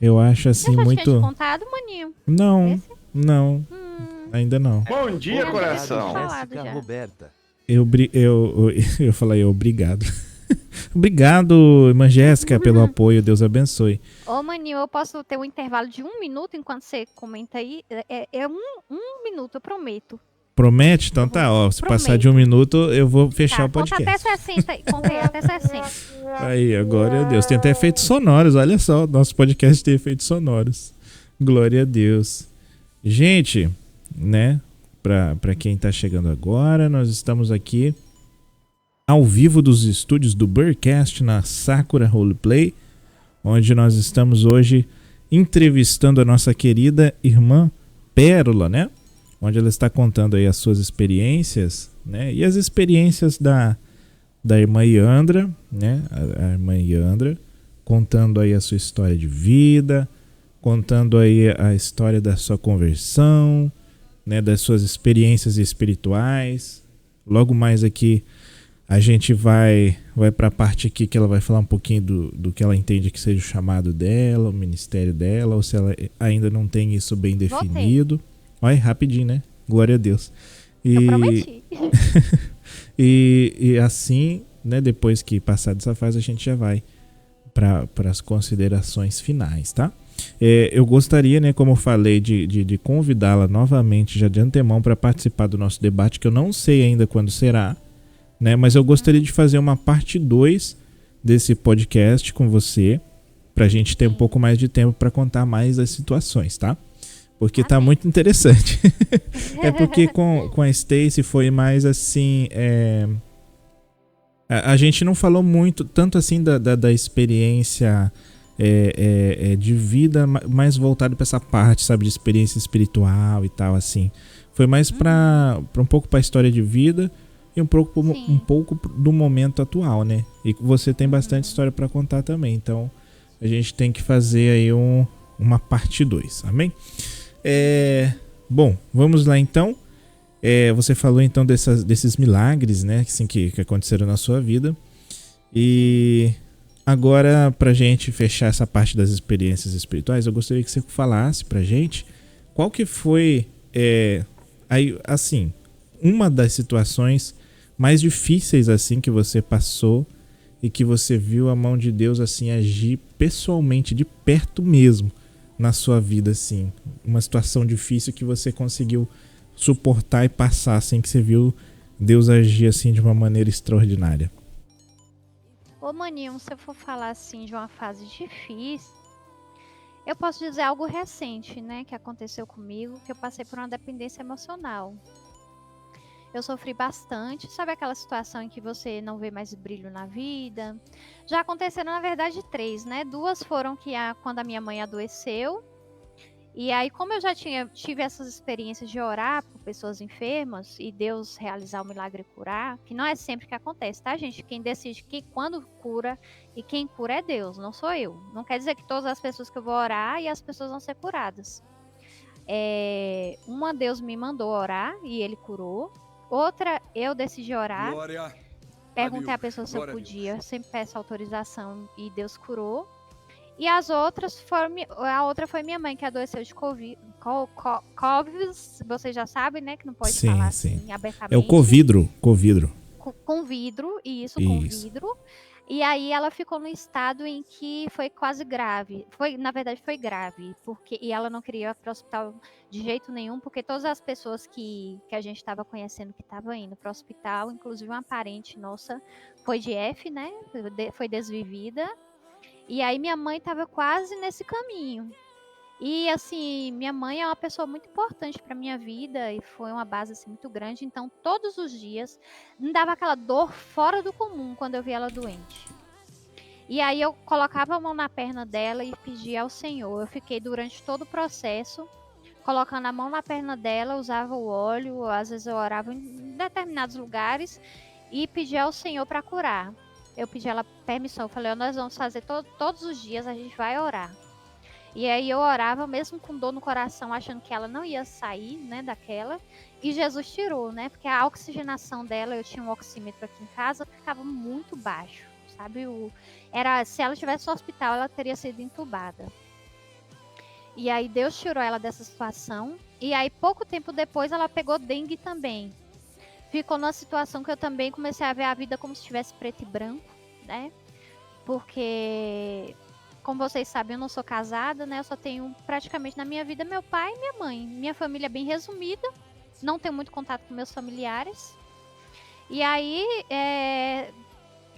eu acho assim Eu já muito... tinha te contado, maninho? Não, Esse? não. Ainda não. Bom dia, Eu coração. já tinha falado Jéssica já. Roberta. Eu falei obrigado. Obrigado, irmã Jéssica, pelo apoio. Deus abençoe. Ô, maninho, eu posso ter um intervalo de 1 minuto enquanto você comenta aí? É um minuto, eu prometo. Promete? Então tá, ó. Se Prometo. passar de 1 minuto, eu vou fechar o Conta podcast. até 60 aí. Conta aí, até 60. Aí, glória a Deus. Tem até efeitos sonoros, olha só. Nosso podcast tem efeitos sonoros. Glória a Deus. Gente, né? Pra quem tá chegando agora, nós estamos aqui ao vivo dos estúdios do Bearcast na Sakura Roleplay, onde nós estamos hoje entrevistando a nossa querida irmã Pérola, né? Onde ela está contando aí as suas experiências, né? E as experiências da irmã Yandra, né? A irmã Yandra, contando aí a sua história de vida, contando aí a história da sua conversão, né? Das suas experiências espirituais. Logo mais aqui a gente vai para a parte aqui que ela vai falar um pouquinho do que ela entende que seja o chamado dela, o ministério dela, ou se ela ainda não tem isso bem definido. Olha, rapidinho, né? Glória a Deus. Eu prometi. E assim, né, depois que passar dessa fase, a gente já vai para as considerações finais, tá? Eu gostaria, né, como eu falei, de convidá-la novamente já de antemão para participar do nosso debate, que eu não sei ainda quando será, né? Mas eu gostaria de fazer uma parte 2 desse podcast com você, pra gente ter um pouco mais de tempo para contar mais as situações, tá? Porque tá muito interessante. É porque com a Stacy foi mais assim... A gente não falou muito, tanto assim da experiência de vida, mais voltado para essa parte, sabe? De experiência espiritual e tal, assim. Foi mais para um pouco para a história de vida e um pouco do momento atual, né? E você tem bastante história para contar também. Então, a gente tem que fazer aí uma parte 2, amém? Bom, vamos lá então. Você falou então desses milagres, né, assim, que aconteceram na sua vida. E agora, pra gente fechar essa parte das experiências espirituais, eu gostaria que você falasse pra gente qual que foi, aí, assim, uma das situações mais difíceis assim que você passou e que você viu a mão de Deus assim agir pessoalmente, de perto mesmo, na sua vida, assim. Uma situação difícil que você conseguiu suportar e passar, assim, que você viu Deus agir assim de uma maneira extraordinária. Ô, maninho, se eu for falar assim de uma fase difícil, eu posso dizer algo recente, né, que aconteceu comigo, que eu passei por uma dependência emocional. Eu sofri bastante, sabe aquela situação em que você não vê mais brilho na vida? Já aconteceram, na verdade, 3, né? 2 foram quando a minha mãe adoeceu. E aí, como eu já tive essas experiências de orar por pessoas enfermas e Deus realizar o milagre e curar, que não é sempre que acontece, tá, gente? Quem decide quando cura e quem cura é Deus, não sou eu. Não quer dizer que todas as pessoas que eu vou orar e as pessoas vão ser curadas. Uma Deus me mandou orar e ele curou. Outra, eu decidi orar. Glória. Perguntei à pessoa se eu podia. Sempre peço autorização e Deus curou. E as outras a outra foi minha mãe, que adoeceu de Covid. Vocês já sabem, né? Que não pode falar assim abertamente. É o covidro. Com vidro, com vidro. E aí ela ficou no estado em que foi quase grave. Na verdade, foi grave. E ela não queria ir para o hospital de jeito nenhum, porque todas as pessoas que a gente estava conhecendo que estavam indo para o hospital, inclusive uma parente nossa, foi de F, né? Foi desvivida. E aí minha mãe estava quase nesse caminho. E assim, minha mãe é uma pessoa muito importante para minha vida e foi uma base assim, muito grande. Então, todos os dias me dava aquela dor fora do comum quando eu via ela doente. E aí eu colocava a mão na perna dela e pedia ao Senhor. Eu fiquei durante todo o processo colocando a mão na perna dela, usava o óleo, às vezes eu orava em determinados lugares e pedia ao Senhor para curar. Eu pedi ela permissão, eu falei, nós vamos fazer todos os dias, a gente vai orar. E aí eu orava, mesmo com dor no coração, achando que ela não ia sair, né, daquela. E Jesus tirou, né, porque a oxigenação dela, eu tinha um oxímetro aqui em casa, ficava muito baixo, sabe? Se ela estivesse no hospital, ela teria sido entubada. E aí Deus tirou ela dessa situação. E aí pouco tempo depois ela pegou dengue também. Ficou numa situação que eu também comecei a ver a vida como se estivesse preto e branco, né? Porque, como vocês sabem, eu não sou casada, né? Eu só tenho praticamente na minha vida meu pai e minha mãe. Minha família é bem resumida. Não tenho muito contato com meus familiares. E aí,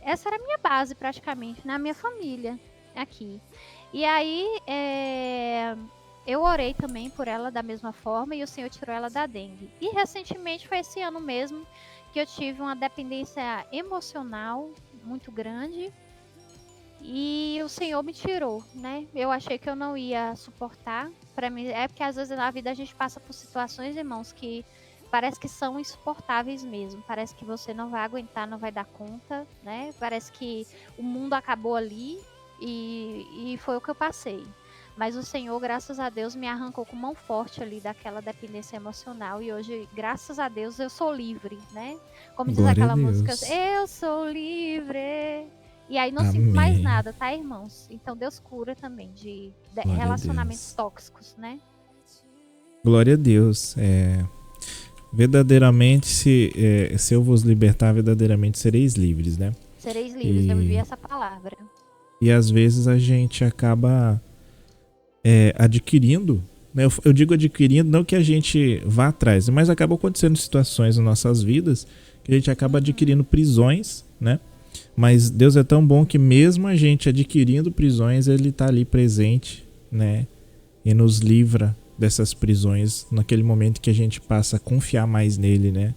essa era a minha base praticamente, na minha família aqui. E aí, eu orei também por ela da mesma forma e o Senhor tirou ela da dengue. E recentemente, foi esse ano mesmo, que eu tive uma dependência emocional muito grande e o Senhor me tirou, né? Eu achei que eu não ia suportar. Para mim, é porque às vezes na vida a gente passa por situações, irmãos, que parece que são insuportáveis mesmo. Parece que você não vai aguentar, não vai dar conta, né? Parece que o mundo acabou ali e foi o que eu passei. Mas o Senhor, graças a Deus, me arrancou com mão forte ali daquela dependência emocional. E hoje, graças a Deus, eu sou livre, né? Como diz Glória a aquela música, Deus. eu sou livre. E aí não sinto mais Amém. nada, tá, irmãos? Então Deus cura também de Glória a relacionamentos Deus. tóxicos, né? Glória a Deus. Verdadeiramente, se eu vos libertar, verdadeiramente sereis livres, né? Sereis livres, eu vivi essa palavra. E às vezes a gente acaba adquirindo, né? Eu digo adquirindo, não que a gente vá atrás, mas acaba acontecendo situações nas nossas vidas que a gente acaba adquirindo prisões, né? Mas Deus é tão bom que mesmo a gente adquirindo prisões, Ele está ali presente, né? E nos livra dessas prisões naquele momento que a gente passa a confiar mais nele, né?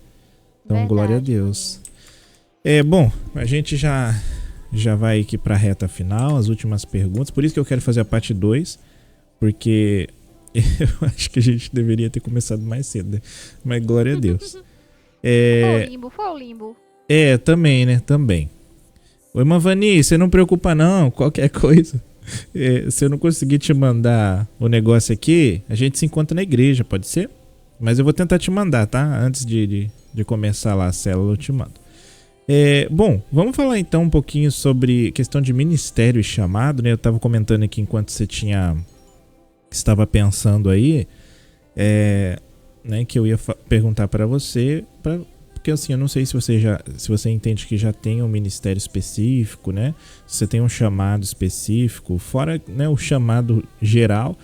Então, Verdade, glória a Deus. Bom, a gente já vai aqui para a reta final, as últimas perguntas. Por isso que eu quero fazer a parte 2, porque eu acho que a gente deveria ter começado mais cedo, né? Mas glória a Deus. Foi o limbo. Também, né? Também. Oi, Mavani, você não preocupa não, qualquer coisa. Se eu não conseguir te mandar o negócio aqui, a gente se encontra na igreja, pode ser? Mas eu vou tentar te mandar, tá? Antes de começar lá a célula, eu te mando. Bom, vamos falar então um pouquinho sobre questão de ministério e chamado, né? Eu estava comentando aqui enquanto você estava pensando aí, né, que eu ia perguntar para você, porque assim, eu não sei se você entende que já tem um ministério específico, né? Se você tem um chamado específico, fora, né, o chamado geral.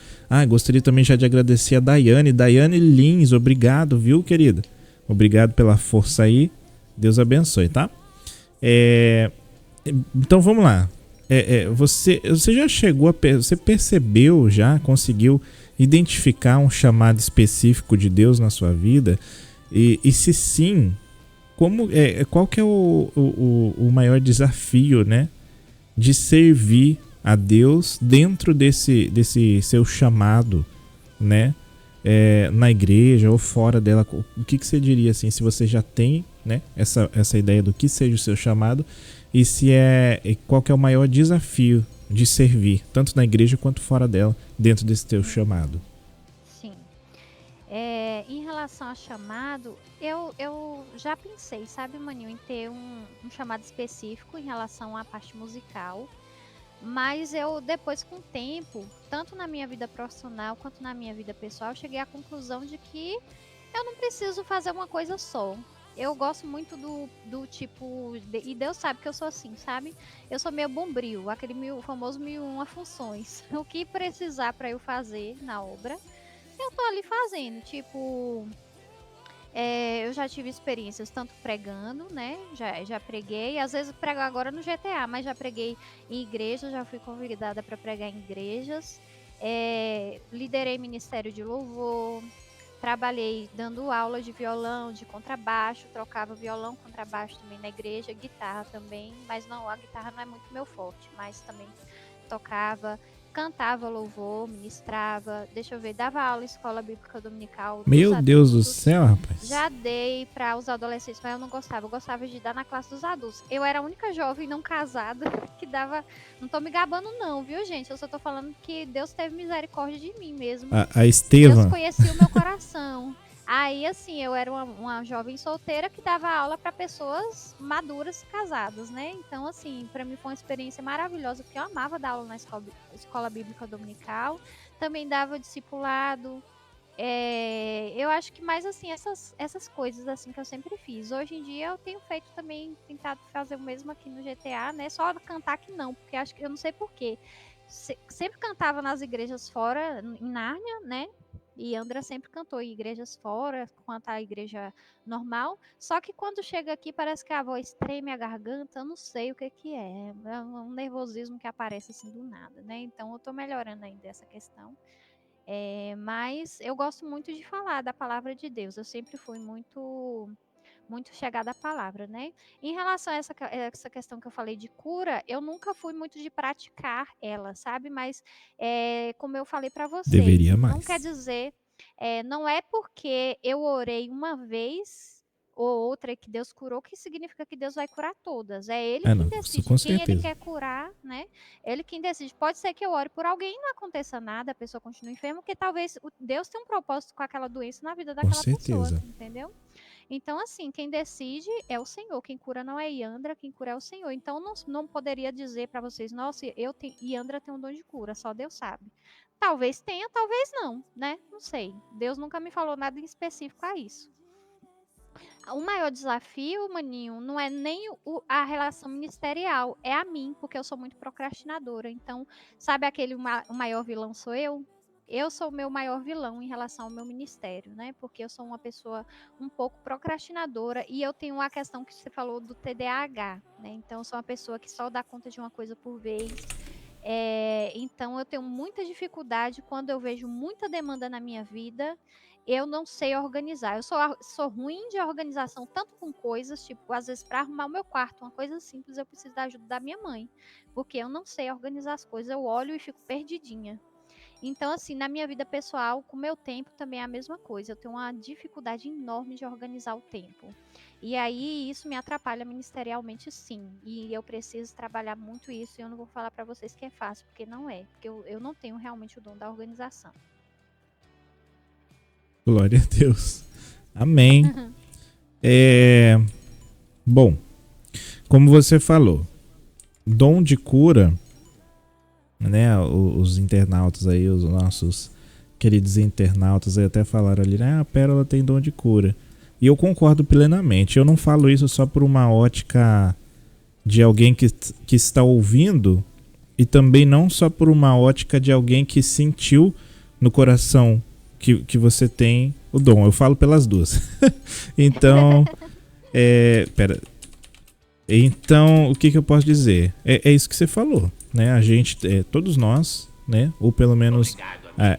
Gostaria também já de agradecer a Daiane Lins, obrigado, viu, querida? Obrigado pela força aí, Deus abençoe, tá? Então vamos lá. Você já chegou você percebeu, já conseguiu identificar um chamado específico de Deus na sua vida? E se sim, qual que é o maior desafio, né, de servir a Deus dentro desse seu chamado, né, na igreja ou fora dela? O que você diria assim, se você já tem, né, essa ideia do que seja o seu chamado e qual que é o maior desafio de servir, tanto na igreja quanto fora dela, dentro desse teu chamado? Sim. Em relação ao chamado, eu já pensei, sabe, Maninho, em ter um chamado específico em relação à parte musical. Mas eu, depois, com o tempo, tanto na minha vida profissional quanto na minha vida pessoal, cheguei à conclusão de que eu não preciso fazer uma coisa só. Eu gosto muito do tipo... E Deus sabe que eu sou assim, sabe? Eu sou meio bombril, aquele famoso 1001 funções. O que precisar para eu fazer na obra, eu tô ali fazendo. Tipo... eu já tive experiências tanto pregando, né? Já preguei, às vezes prego agora no GTA, mas já preguei em igrejas, já fui convidada para pregar em igrejas. Liderei ministério de louvor, trabalhei dando aula de violão, de contrabaixo, trocava violão, contrabaixo também na igreja, guitarra também, mas não, a guitarra não é muito meu forte, mas também tocava. cantava louvor, ministrava, deixa eu ver, dava aula em escola bíblica dominical dos Meu Deus do adultos. céu, rapaz. Já dei para os adolescentes, mas eu não gostava. Eu gostava de dar na classe dos adultos. Eu era a única jovem não casada que dava. Não tô me gabando, não, viu, gente? Eu só tô falando que Deus teve misericórdia de mim mesmo. A Deus Estevam. conhecia o meu coração. Aí, assim, eu era uma jovem solteira que dava aula para pessoas maduras casadas, né? Então, assim, para mim foi uma experiência maravilhosa, porque eu amava dar aula na escola bíblica dominical. Também dava discipulado. Eu acho que mais assim, essas coisas assim que eu sempre fiz. Hoje em dia eu tenho feito também, tentado fazer o mesmo aqui no GTA, né? Só cantar que não, porque acho que eu não sei porquê. Sempre cantava nas igrejas fora, em Nárnia, né? E Andra sempre cantou em igrejas fora, quanto à igreja normal. Só que quando chega aqui, parece que a voz treme a garganta, eu não sei o que é. É um nervosismo que aparece assim do nada, né? Então eu tô melhorando ainda essa questão. Mas eu gosto muito de falar da palavra de Deus. Eu sempre fui muito chegada à palavra, né? Em relação a essa questão que eu falei de cura, eu nunca fui muito de praticar ela, sabe? Mas como eu falei para vocês, Deveria não mais. quer dizer, não é porque eu orei uma vez ou outra que Deus curou que significa que Deus vai curar todas. É Ele Não, quem isso decide com quem Ele certeza. quer curar, né? Ele quem decide. Pode ser que eu ore por alguém e não aconteça nada, a pessoa continue enferma, porque talvez Deus tenha um propósito com aquela doença na vida Com daquela pessoa, certeza. entendeu? Então, assim, quem decide é o Senhor. Quem cura não é Iandra, quem cura é o Senhor. Então, não poderia dizer para vocês, nossa, Iandra tem um dom de cura, só Deus sabe. Talvez tenha, talvez não, né? Não sei. Deus nunca me falou nada em específico a isso. O maior desafio, maninho, não é nem a relação ministerial, é a mim, porque eu sou muito procrastinadora. Então, sabe o maior vilão sou eu? Eu sou o meu maior vilão em relação ao meu ministério, né? Porque eu sou uma pessoa um pouco procrastinadora e eu tenho a questão que você falou do TDAH, né? Então, eu sou uma pessoa que só dá conta de uma coisa por vez. Então, eu tenho muita dificuldade quando eu vejo muita demanda na minha vida. Eu não sei organizar. Eu sou ruim de organização, tanto com coisas, tipo, às vezes para arrumar o meu quarto, uma coisa simples, eu preciso da ajuda da minha mãe, porque eu não sei organizar as coisas. Eu olho e fico perdidinha. Então, assim, na minha vida pessoal, com o meu tempo também é a mesma coisa. Eu tenho uma dificuldade enorme de organizar o tempo. E aí isso me atrapalha ministerialmente, sim. E eu preciso trabalhar muito isso. E eu não vou falar para vocês que é fácil, porque não é. Porque eu não tenho realmente o dom da organização. Glória a Deus. Amém. Bom, como você falou, dom de cura, né? Os internautas aí, os nossos queridos internautas aí até falaram ali, né? A Pérola tem dom de cura. E eu concordo plenamente. Eu não falo isso só por uma ótica de alguém que está ouvindo e também não só por uma ótica de alguém que sentiu no coração que você tem o dom. Eu falo pelas duas. Então, Então, o que eu posso dizer? É isso que você falou, né? A gente, todos nós, né? Ou pelo menos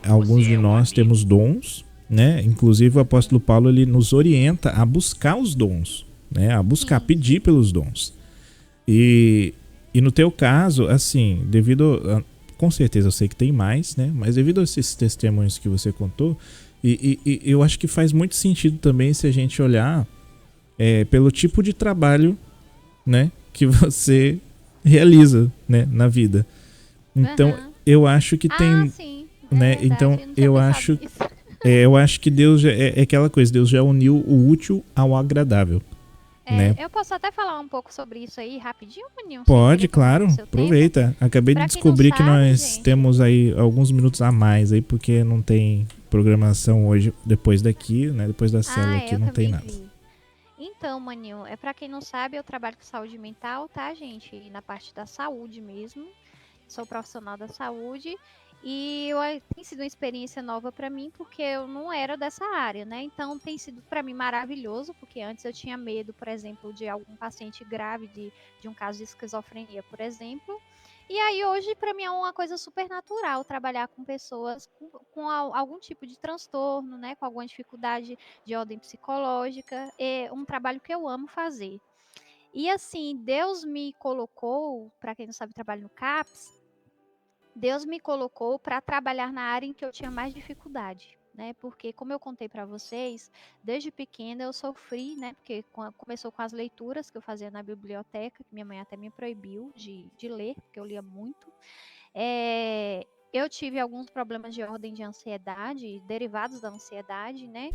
alguns de nós temos dons, né? Inclusive o apóstolo Paulo, ele nos orienta a buscar os dons, né? A buscar, pedir pelos dons. E no teu caso, assim, com certeza eu sei que tem mais, né? Mas devido a esses testemunhos que você contou, e eu acho que faz muito sentido também se a gente olhar pelo tipo de trabalho, né, que você realiza, né, na vida. Então, eu acho que tem, sim, né? verdade, então eu acho que Deus é aquela coisa, Deus já uniu o útil ao agradável, né? Eu posso até falar um pouco sobre isso aí rapidinho, Maninho? Pode, claro. Aproveita. Acabei de descobrir que nós temos aí alguns minutos a mais aí, porque não tem programação hoje depois daqui, né? Depois da célula aqui não tem nada. Então, Maninho, para quem não sabe, eu trabalho com saúde mental, tá, gente? E na parte da saúde mesmo. Sou profissional da saúde. E tem sido uma experiência nova para mim, porque eu não era dessa área, né? Então tem sido para mim maravilhoso, porque antes eu tinha medo, por exemplo, de algum paciente grave de um caso de esquizofrenia, por exemplo. E aí hoje para mim é uma coisa super natural trabalhar com pessoas com algum tipo de transtorno, né? Com alguma dificuldade de ordem psicológica. É um trabalho que eu amo fazer. E assim, Deus me colocou, para quem não sabe, trabalho no CAPS. Deus me colocou para trabalhar na área em que eu tinha mais dificuldade, né? Porque, como eu contei para vocês, desde pequena eu sofri, né? Porque começou com as leituras que eu fazia na biblioteca, que minha mãe até me proibiu de ler, porque eu lia muito. Eu tive alguns problemas de ordem de ansiedade, derivados da ansiedade, né?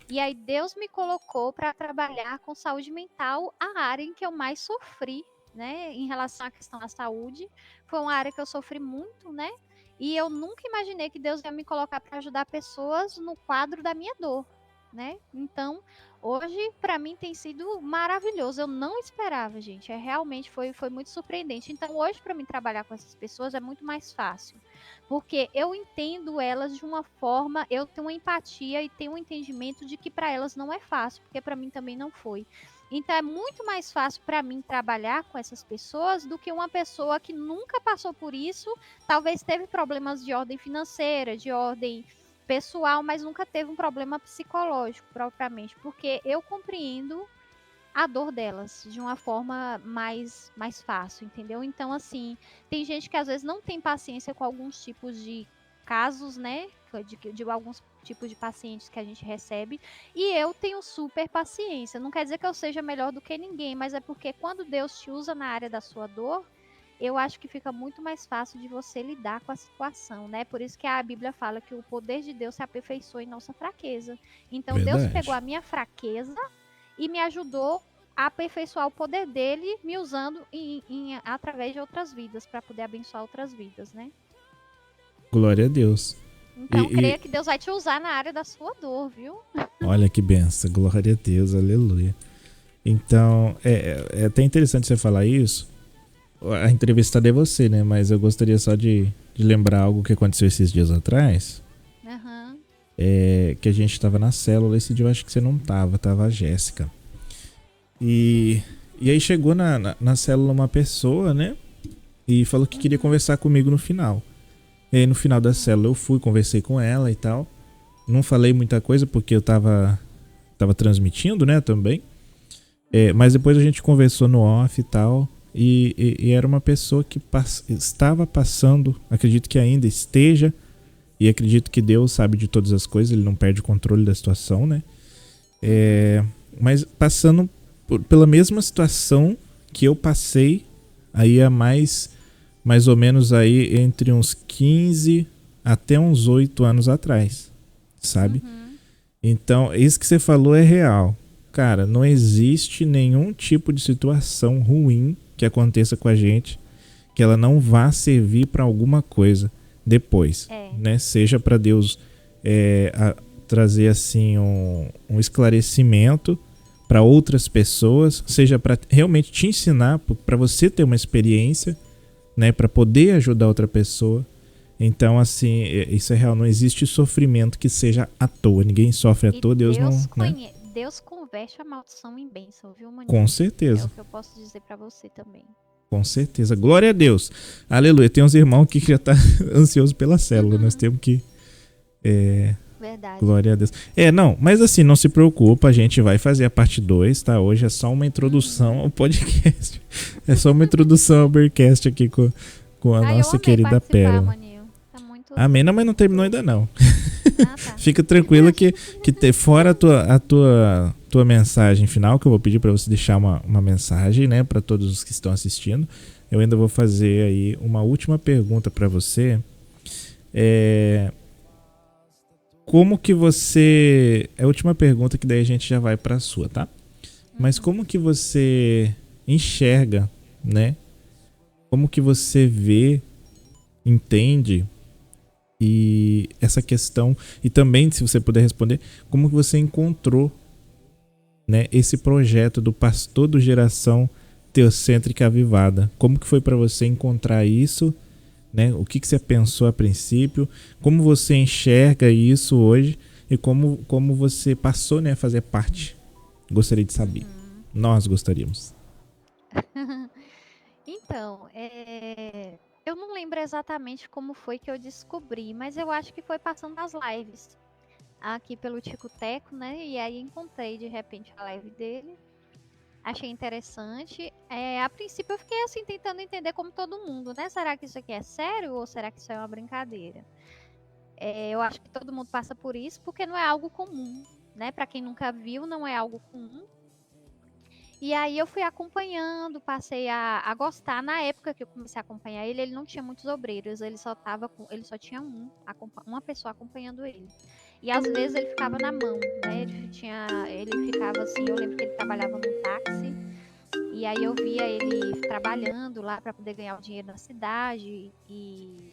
E aí Deus me colocou para trabalhar com saúde mental, a área em que eu mais sofri, né? Em relação à questão da saúde, foi uma área que eu sofri muito, né? E eu nunca imaginei que Deus ia me colocar para ajudar pessoas no quadro da minha dor, né? Então, hoje para mim tem sido maravilhoso. Eu não esperava, gente. Realmente foi muito surpreendente. Então, hoje para mim trabalhar com essas pessoas é muito mais fácil, porque eu entendo elas de uma forma, eu tenho uma empatia e tenho um entendimento de que para elas não é fácil, porque para mim também não foi. Então é muito mais fácil para mim trabalhar com essas pessoas do que uma pessoa que nunca passou por isso, talvez teve problemas de ordem financeira, de ordem pessoal, mas nunca teve um problema psicológico propriamente, porque eu compreendo a dor delas de uma forma mais fácil, entendeu? Então, assim, tem gente que às vezes não tem paciência com alguns tipos de casos, né? De alguns tipos de pacientes que a gente recebe. E eu tenho super paciência. Não quer dizer que eu seja melhor do que ninguém, mas é porque quando Deus te usa na área da sua dor, eu acho que fica muito mais fácil de você lidar com a situação, né? Por isso que a Bíblia fala que o poder de Deus se aperfeiçoa em nossa fraqueza. Então, Deus pegou Verdade. a minha fraqueza e me ajudou a aperfeiçoar o poder dele, me usando através de outras vidas, para poder abençoar outras vidas, né? Glória a Deus. Então, creia que Deus vai te usar na área da sua dor, viu? Olha que benção, glória a Deus, aleluia. Então, é até interessante você falar isso. A entrevistada é você, né? Mas eu gostaria só de lembrar algo que aconteceu esses dias atrás. Uhum. Que a gente tava na célula, esse dia eu acho que você não tava a Jéssica. E aí chegou na célula uma pessoa, né? E falou que queria conversar comigo no final. E aí no final da célula eu fui, conversei com ela e tal. Não falei muita coisa porque eu tava transmitindo, né, também. Mas depois a gente conversou no off e tal. E era uma pessoa que estava passando, acredito que ainda esteja, e acredito que Deus sabe de todas as coisas, ele não perde o controle da situação, né? Mas passando pela mesma situação que eu passei aí há mais ou menos aí entre uns 15 até uns 8 anos atrás, sabe? Então, isso que você falou é real. Cara, não existe nenhum tipo de situação ruim que aconteça com a gente que ela não vá servir para alguma coisa depois, né? Seja para Deus trazer assim um esclarecimento para outras pessoas, seja para realmente te ensinar, para você ter uma experiência, né? Para poder ajudar outra pessoa. Então, assim, isso é real. Não existe sofrimento que seja à toa. Ninguém sofre à toa. Deus não, né? Deus converte a maldição em bênção, viu, Maninho? Com certeza. É o que eu posso dizer pra você também. Com certeza. Glória a Deus. Aleluia. Tem uns irmãos aqui que já tá ansioso pela célula. Nós temos que... Verdade. Glória a Deus. Não, mas assim, não se preocupa. A gente vai fazer a parte 2, tá? Hoje é só uma introdução ao podcast. É só uma introdução ao Bearcast aqui com a nossa querida Pérola. Tá muito... Amém. Não, mas não terminou ainda não. Tá. Fica tranquila que fora a tua mensagem final, que eu vou pedir para você deixar uma mensagem, né, para todos os que estão assistindo, eu ainda vou fazer aí uma última pergunta para você. Como que você... É a última pergunta, que daí a gente já vai para a sua, tá? Mas como que você enxerga, né? Como que você vê, entende... E essa questão, e também, se você puder responder, como que você encontrou, né, esse projeto do Pastor do Geração Teocêntrica Avivada? Como que foi para você encontrar isso, né? O que você pensou a princípio? Como você enxerga isso hoje? E como você passou, né, a fazer parte? Gostaria de saber. Nós gostaríamos. Então, eu não lembro exatamente como foi que eu descobri, mas eu acho que foi passando as lives aqui pelo Tico Teco, né? E aí encontrei de repente a live dele. Achei interessante. A princípio eu fiquei assim tentando entender como todo mundo, né? Será que isso aqui é sério ou será que isso é uma brincadeira? Eu acho que todo mundo passa por isso porque não é algo comum, né? Para quem nunca viu, não é algo comum. E aí eu fui acompanhando, passei a gostar. Na época que eu comecei a acompanhar ele não tinha muitos obreiros, ele só tinha uma pessoa acompanhando ele. E às vezes ele ficava na mão, né? Ele ficava assim, eu lembro que ele trabalhava num táxi, e aí eu via ele trabalhando lá para poder ganhar o dinheiro na cidade e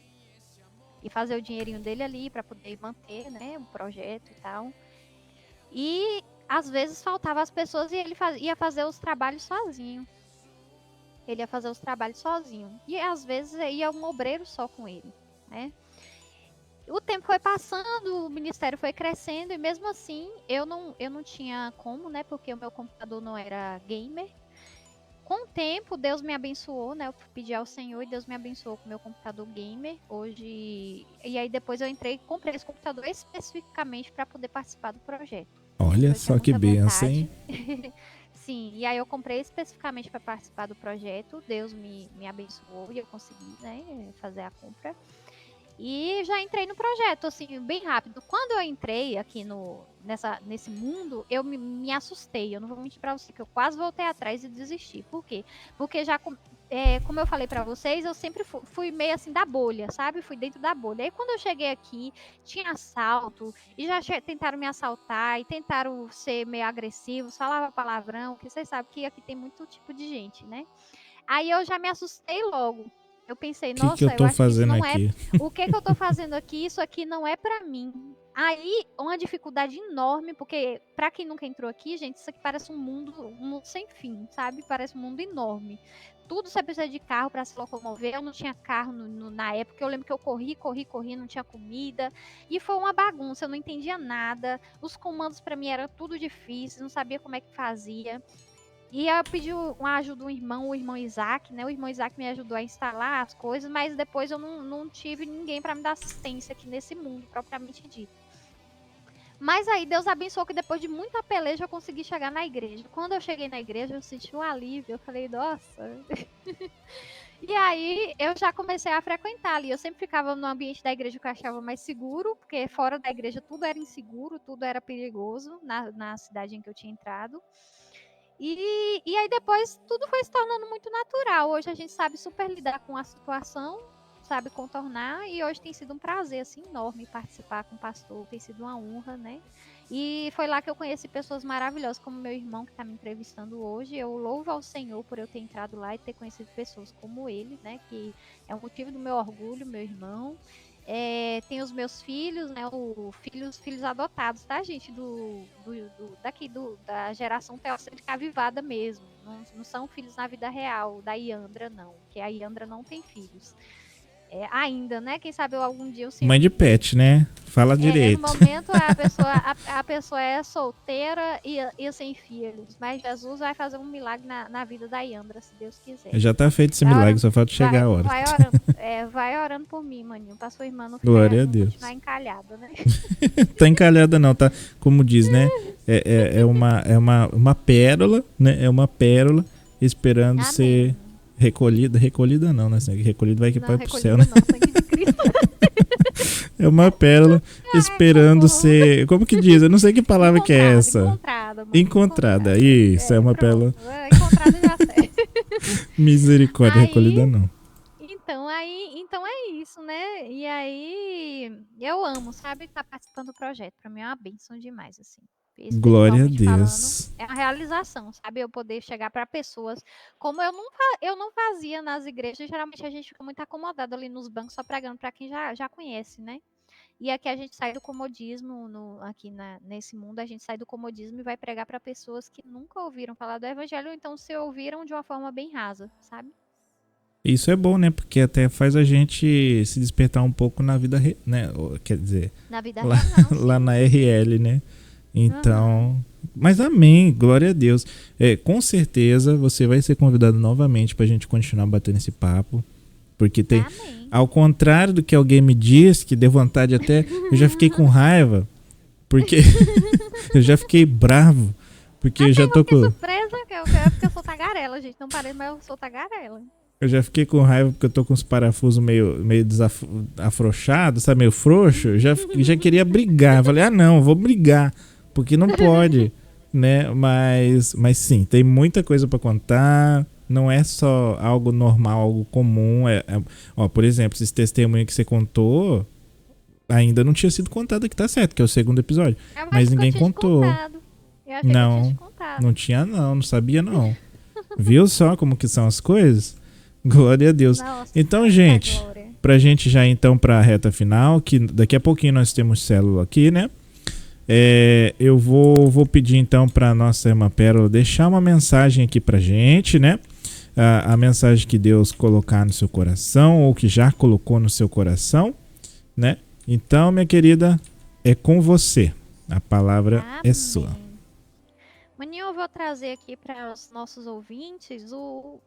fazer o dinheirinho dele ali para poder manter, né, o projeto e tal. E às vezes faltava as pessoas e ele ia fazer os trabalhos sozinho. E às vezes ia um obreiro só com ele, né? O tempo foi passando, o ministério foi crescendo e mesmo assim eu não tinha como, né? Porque o meu computador não era gamer. Com o tempo, Deus me abençoou, né? Eu pedi ao Senhor e Deus me abençoou com o meu computador gamer. Hoje... E aí depois eu comprei esse computador especificamente para poder participar do projeto. Olha só que benção, hein? Sim, e aí eu comprei especificamente para participar do projeto. Deus me abençoou e eu consegui, né, fazer a compra. E já entrei no projeto, assim, bem rápido. Quando eu entrei aqui nesse mundo, eu me assustei. Eu não vou mentir pra você, que eu quase voltei atrás e desisti. Por quê? Porque já, como eu falei pra vocês, eu sempre fui meio assim da bolha, sabe? Fui dentro da bolha. Aí quando eu cheguei aqui, tinha assalto, e já tentaram me assaltar, e tentaram ser meio agressivos, falava palavrão, que vocês sabem que aqui tem muito tipo de gente, né? Aí eu já me assustei logo. Eu pensei, nossa, que eu tô acho fazendo que isso não aqui? o que eu tô fazendo aqui? Isso aqui não é pra mim. Aí, uma dificuldade enorme, porque pra quem nunca entrou aqui, gente, isso aqui parece um mundo sem fim, sabe? Parece um mundo enorme. Tudo você precisa de carro pra se locomover. Eu não tinha carro na época. Eu lembro que eu corri, não tinha comida. E foi uma bagunça, eu não entendia nada. Os comandos pra mim eram tudo difíceis, não sabia como é que fazia. E eu pedi uma ajuda do irmão, o irmão Isaac, né? O irmão Isaac me ajudou a instalar as coisas, mas depois eu não tive ninguém para me dar assistência aqui nesse mundo, propriamente dito. Mas aí Deus abençoou que depois de muita peleja eu consegui chegar na igreja. Quando eu cheguei na igreja, eu senti um alívio. Eu falei, nossa. E aí eu já comecei a frequentar ali. Eu sempre ficava no ambiente da igreja que eu achava mais seguro, porque fora da igreja tudo era inseguro, tudo era perigoso na cidade em que eu tinha entrado. E aí depois tudo foi se tornando muito natural. Hoje a gente sabe super lidar com a situação, sabe contornar, e hoje tem sido um prazer assim, enorme participar com o pastor, tem sido uma honra, né? E foi lá que eu conheci pessoas maravilhosas, como meu irmão que está me entrevistando hoje. Eu louvo ao Senhor por eu ter entrado lá e ter conhecido pessoas como ele, né? Que é um motivo do meu orgulho, meu irmão. Tem os meus filhos, né? Filhos adotados, tá, gente? Da geração teocêntrica avivada mesmo. Não são filhos na vida real, da Iandra, não. Porque a Iandra não tem filhos. Ainda, né? Quem sabe algum dia o Senhor... Mãe de pet, né? Fala direito. No momento a pessoa é solteira e sem filhos. Mas Jesus vai fazer um milagre na vida da Iandra, se Deus quiser. Já tá feito esse milagre, só falta chegar a hora. Vai orando por mim, maninho. Pra sua irmã não Glória a Deus. Continuar encalhada, né? Tá encalhada não, tá? Como diz, né? É uma pérola, né? É uma pérola esperando Amém. ser recolhida. Recolhida não, né? Recolhida vai para pro céu, né? Não, sangue de Cristo. É uma pérola esperando ser... Como que diz? Eu não sei que palavra que é essa. Encontrada. Isso, é uma pérola. Encontrada já sei. Misericórdia, recolhida não. Então é isso, né? E aí eu amo, sabe, estar participando do projeto. Pra mim é uma bênção demais, assim. Glória a Deus. Falando, é a realização, sabe? Eu poder chegar para pessoas como eu não fazia nas igrejas. Geralmente a gente fica muito acomodado ali nos bancos só pregando para quem já conhece, né? E aqui a gente sai do comodismo, nesse mundo a gente sai do comodismo e vai pregar para pessoas que nunca ouviram falar do evangelho, ou então se ouviram de uma forma bem rasa, sabe? Isso é bom, né? Porque até faz a gente se despertar um pouco na vida, né? Quer dizer, na vida lá na RL, né? Então, mas amém, glória a Deus. Com certeza você vai ser convidado novamente pra gente continuar batendo esse papo. Porque tem, ao contrário do que alguém me diz, que deu vontade até, eu já fiquei com raiva, porque eu já fiquei bravo, porque eu já tô com... surpresa que é porque eu sou tagarela, gente. Não parece, mas eu sou tagarela. Eu já fiquei com raiva porque eu tô com os parafusos meio afrouxados, sabe? Meio frouxo. Eu já queria brigar. Eu falei, não, vou brigar. Porque não pode, né? Mas sim, tem muita coisa pra contar. Não é só algo normal, algo comum. Ó, por exemplo, esse testemunho que você contou ainda não tinha sido contado aqui, tá certo, que é o segundo episódio. Mas ninguém contou. Não, não tinha não sabia não. Viu só como que são as coisas? Glória a Deus. Nossa, então, gente, pra gente já então pra reta final, que daqui a pouquinho nós temos célula aqui, né? Eu vou pedir então pra nossa irmã Pérola deixar uma mensagem aqui pra gente, né? A mensagem que Deus colocar no seu coração ou que já colocou no seu coração, né? Então, minha querida, é com você. A palavra é sua. Maninho, eu vou trazer aqui para os nossos ouvintes o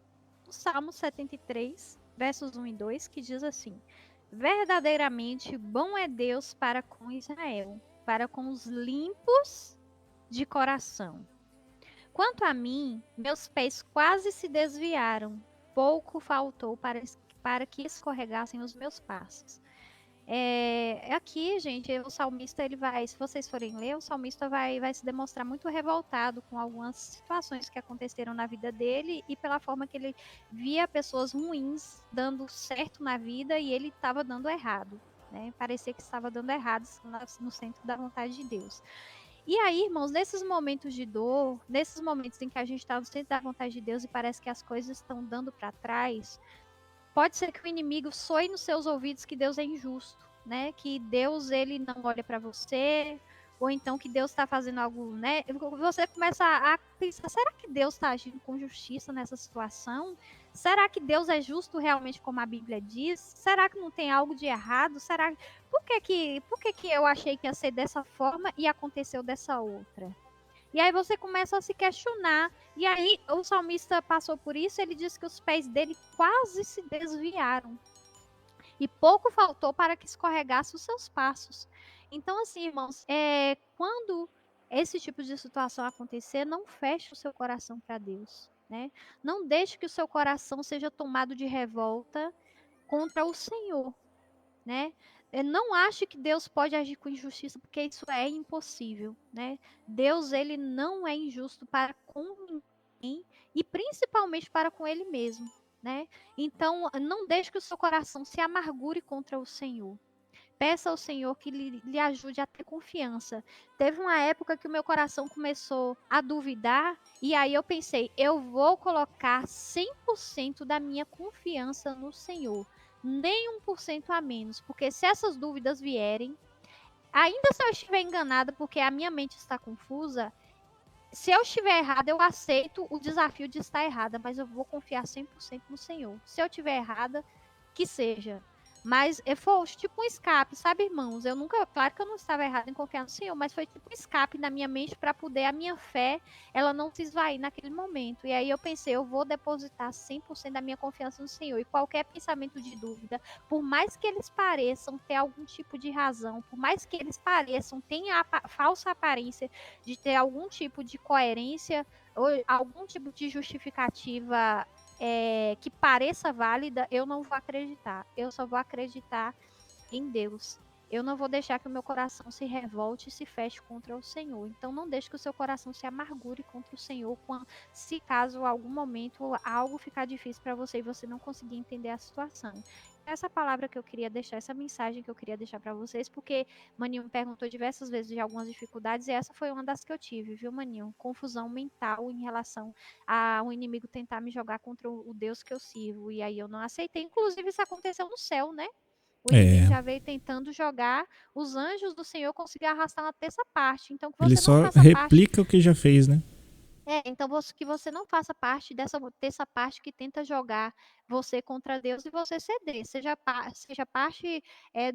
Salmo 73, versos 1 e 2, que diz assim: verdadeiramente bom é Deus para com Israel, para com os limpos de coração. Quanto a mim, meus pés quase se desviaram, pouco faltou para que escorregassem os meus passos. Aqui, gente, o salmista, ele vai, se vocês forem ler, o salmista vai se demonstrar muito revoltado com algumas situações que aconteceram na vida dele e pela forma que ele via pessoas ruins dando certo na vida e ele estava dando errado, né? Parecia que estava dando errado no centro da vontade de Deus. E aí, irmãos, nesses momentos de dor, nesses momentos em que a gente está no centro da vontade de Deus e parece que as coisas estão dando para trás, pode ser que o inimigo soe nos seus ouvidos que Deus é injusto, né? Que Deus, ele não olha para você, ou então que Deus está fazendo algo, né? Você começa a pensar, será que Deus está agindo com justiça nessa situação? Será que Deus é justo realmente como a Bíblia diz? Será que não tem algo de errado? Por que eu achei que ia ser dessa forma e aconteceu dessa outra? E aí você começa a se questionar. E aí o salmista passou por isso, ele disse que os pés dele quase se desviaram. E pouco faltou para que escorregasse os seus passos. Então, assim, irmãos, quando esse tipo de situação acontecer, não feche o seu coração para Deus, né? Não deixe que o seu coração seja tomado de revolta contra o Senhor, né? Não ache que Deus pode agir com injustiça, porque isso é impossível, né? Deus, ele não é injusto para com ninguém e principalmente para com ele mesmo, né? Então, não deixe que o seu coração se amargure contra o Senhor. Peça ao Senhor que lhe ajude a ter confiança. Teve uma época que o meu coração começou a duvidar e aí eu pensei, eu vou colocar 100% da minha confiança no Senhor. Nem 1% a menos, porque se essas dúvidas vierem, ainda se eu estiver enganada porque a minha mente está confusa, se eu estiver errada, eu aceito o desafio de estar errada, mas eu vou confiar 100% no Senhor. Se eu estiver errada, que seja. Mas foi tipo um escape, sabe, irmãos? Claro que eu não estava errada em confiar no Senhor, mas foi tipo um escape na minha mente para poder a minha fé, ela não se esvair naquele momento. E aí eu pensei, eu vou depositar 100% da minha confiança no Senhor. E qualquer pensamento de dúvida, por mais que eles pareçam ter algum tipo de razão, por mais que eles pareçam ter a falsa aparência de ter algum tipo de coerência ou algum tipo de justificativa que pareça válida, eu não vou acreditar. Eu só vou acreditar em Deus. Eu não vou deixar que o meu coração se revolte e se feche contra o Senhor. Então não deixe que o seu coração se amargure contra o Senhor se caso algum momento algo ficar difícil para você e você não conseguir entender a situação. Essa palavra que eu queria deixar, essa mensagem que eu queria deixar para vocês, porque Maninho me perguntou diversas vezes de algumas dificuldades e essa foi uma das que eu tive, viu, Maninho? Confusão mental em relação a um inimigo tentar me jogar contra o Deus que eu sirvo. E aí eu não aceitei. Inclusive isso aconteceu no céu, né? O inimigo já veio tentando jogar os anjos do Senhor conseguir arrastar uma terça parte. Então que você ele só replica o que já fez, né? Então que você não faça parte dessa terça parte que tenta jogar você contra Deus e você ceder. Seja parte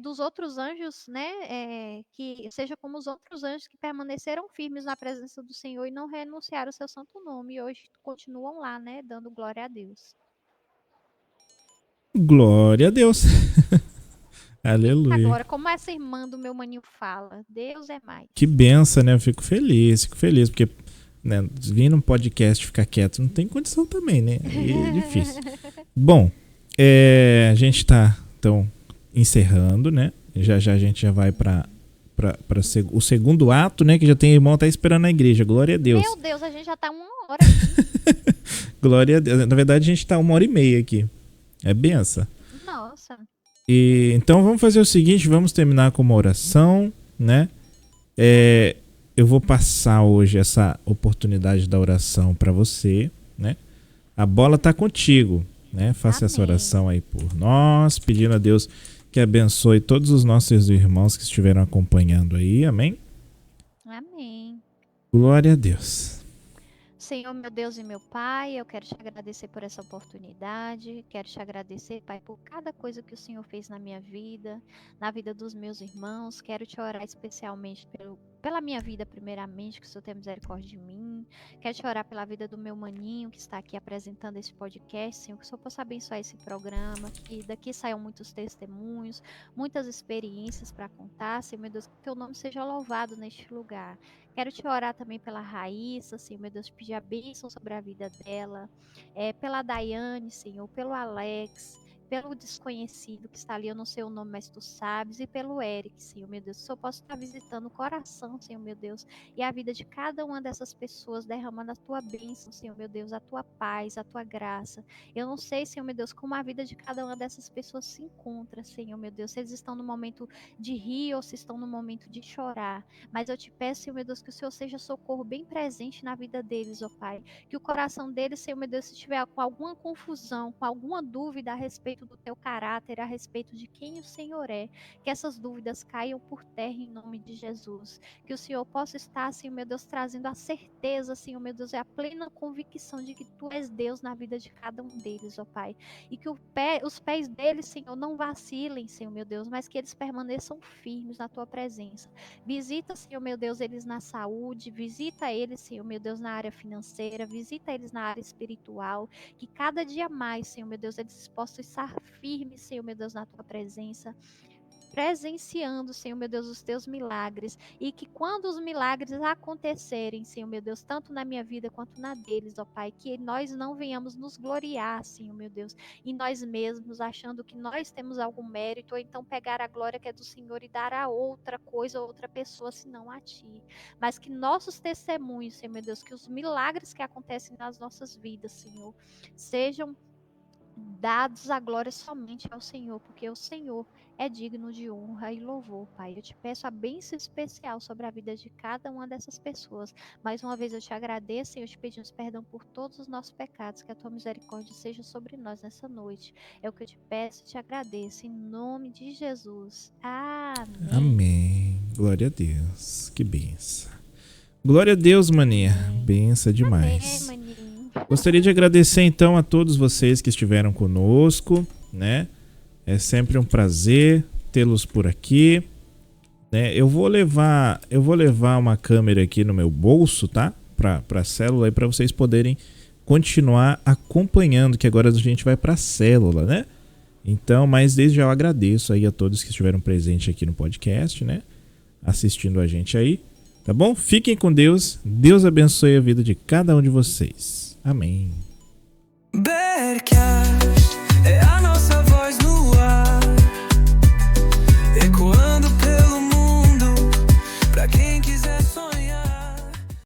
dos outros anjos, né? Que seja como os outros anjos que permaneceram firmes na presença do Senhor e não renunciaram ao seu santo nome. E hoje continuam lá, né? Dando glória a Deus. Glória a Deus. Aleluia. Agora, como essa irmã do meu maninho fala, Deus é mais. Que benção, né? Eu fico feliz, porque né? Vir num podcast ficar quieto não tem condição também, né? Aí é difícil. Bom, a gente tá, então, encerrando, né? Já a gente já vai para o segundo ato, né? Que já tem irmão tá esperando na igreja. Glória a Deus. Meu Deus, a gente já tá 1 hora. Glória a Deus. Na verdade, a gente tá 1h30 aqui. É benção. Nossa. E então vamos fazer o seguinte, vamos terminar com uma oração, né? Eu vou passar hoje essa oportunidade da oração para você, né? A bola tá contigo, né? Faça essa oração aí por nós, pedindo a Deus que abençoe todos os nossos irmãos que estiveram acompanhando aí, amém? Amém. Glória a Deus. Senhor, meu Deus e meu Pai, eu quero te agradecer por essa oportunidade, quero te agradecer, Pai, por cada coisa que o Senhor fez na minha vida, na vida dos meus irmãos, quero te orar especialmente pela minha vida primeiramente, que o Senhor tenha misericórdia de mim, quero te orar pela vida do meu maninho que está aqui apresentando esse podcast, Senhor, que o Senhor possa abençoar esse programa, que daqui saiam muitos testemunhos, muitas experiências para contar, Senhor, meu Deus, que teu nome seja louvado neste lugar. Quero te orar também pela Raíssa, Senhor, meu Deus, pedir a bênção sobre a vida dela, pela Daiane, Senhor, pelo Alex, pelo desconhecido que está ali, eu não sei o nome, mas tu sabes, e pelo Eric, Senhor, meu Deus, só posso estar visitando o coração, Senhor, meu Deus, e a vida de cada uma dessas pessoas, derramando a tua bênção, Senhor, meu Deus, a tua paz, a tua graça. Eu não sei, Senhor, meu Deus, como a vida de cada uma dessas pessoas se encontra, Senhor, meu Deus, se eles estão no momento de rir ou se estão no momento de chorar, mas eu te peço, Senhor, meu Deus, que o Senhor seja socorro bem presente na vida deles, ó Pai, que o coração deles, Senhor, meu Deus, se tiver com alguma confusão, com alguma dúvida a respeito do teu caráter, a respeito de quem o Senhor é, que essas dúvidas caiam por terra em nome de Jesus, que o Senhor possa estar, Senhor, meu Deus, trazendo a certeza, Senhor, meu Deus, e a plena convicção de que tu és Deus na vida de cada um deles, ó Pai, e que os pés deles, Senhor, não vacilem, Senhor, meu Deus, mas que eles permaneçam firmes na tua presença. Visita, Senhor, meu Deus, eles na saúde, visita eles, Senhor, meu Deus, na área financeira, visita eles na área espiritual, que cada dia mais, Senhor, meu Deus, eles possam estar firmes, Senhor, meu Deus, na tua presença, presenciando, Senhor, meu Deus, os teus milagres, e que quando os milagres acontecerem, Senhor, meu Deus, tanto na minha vida quanto na deles, ó Pai, que nós não venhamos nos gloriar, Senhor, meu Deus, em nós mesmos, achando que nós temos algum mérito, ou então pegar a glória que é do Senhor e dar a outra coisa, a outra pessoa, senão a Ti, mas que nossos testemunhos, Senhor, meu Deus, que os milagres que acontecem nas nossas vidas, Senhor, sejam dados a glória somente ao Senhor, porque o Senhor é digno de honra e louvor, Pai. Eu te peço a bênção especial sobre a vida de cada uma dessas pessoas. Mais uma vez eu te agradeço e eu te pedimos perdão por todos os nossos pecados, que a tua misericórdia seja sobre nós nessa noite. É o que eu te peço e te agradeço, em nome de Jesus. Amém. Amém. Glória a Deus. Que benção. Glória a Deus, maninha. Benção demais. Amém, maninho. Gostaria de agradecer então a todos vocês que estiveram conosco, né? É sempre um prazer tê-los por aqui, né? Eu vou levar uma câmera aqui no meu bolso, tá? Para célula, aí para vocês poderem continuar acompanhando, que agora a gente vai para célula, né? Então, mas desde já eu agradeço aí a todos que estiveram presentes aqui no podcast, né? Assistindo a gente aí, tá bom? Fiquem com Deus. Deus abençoe a vida de cada um de vocês. Amém.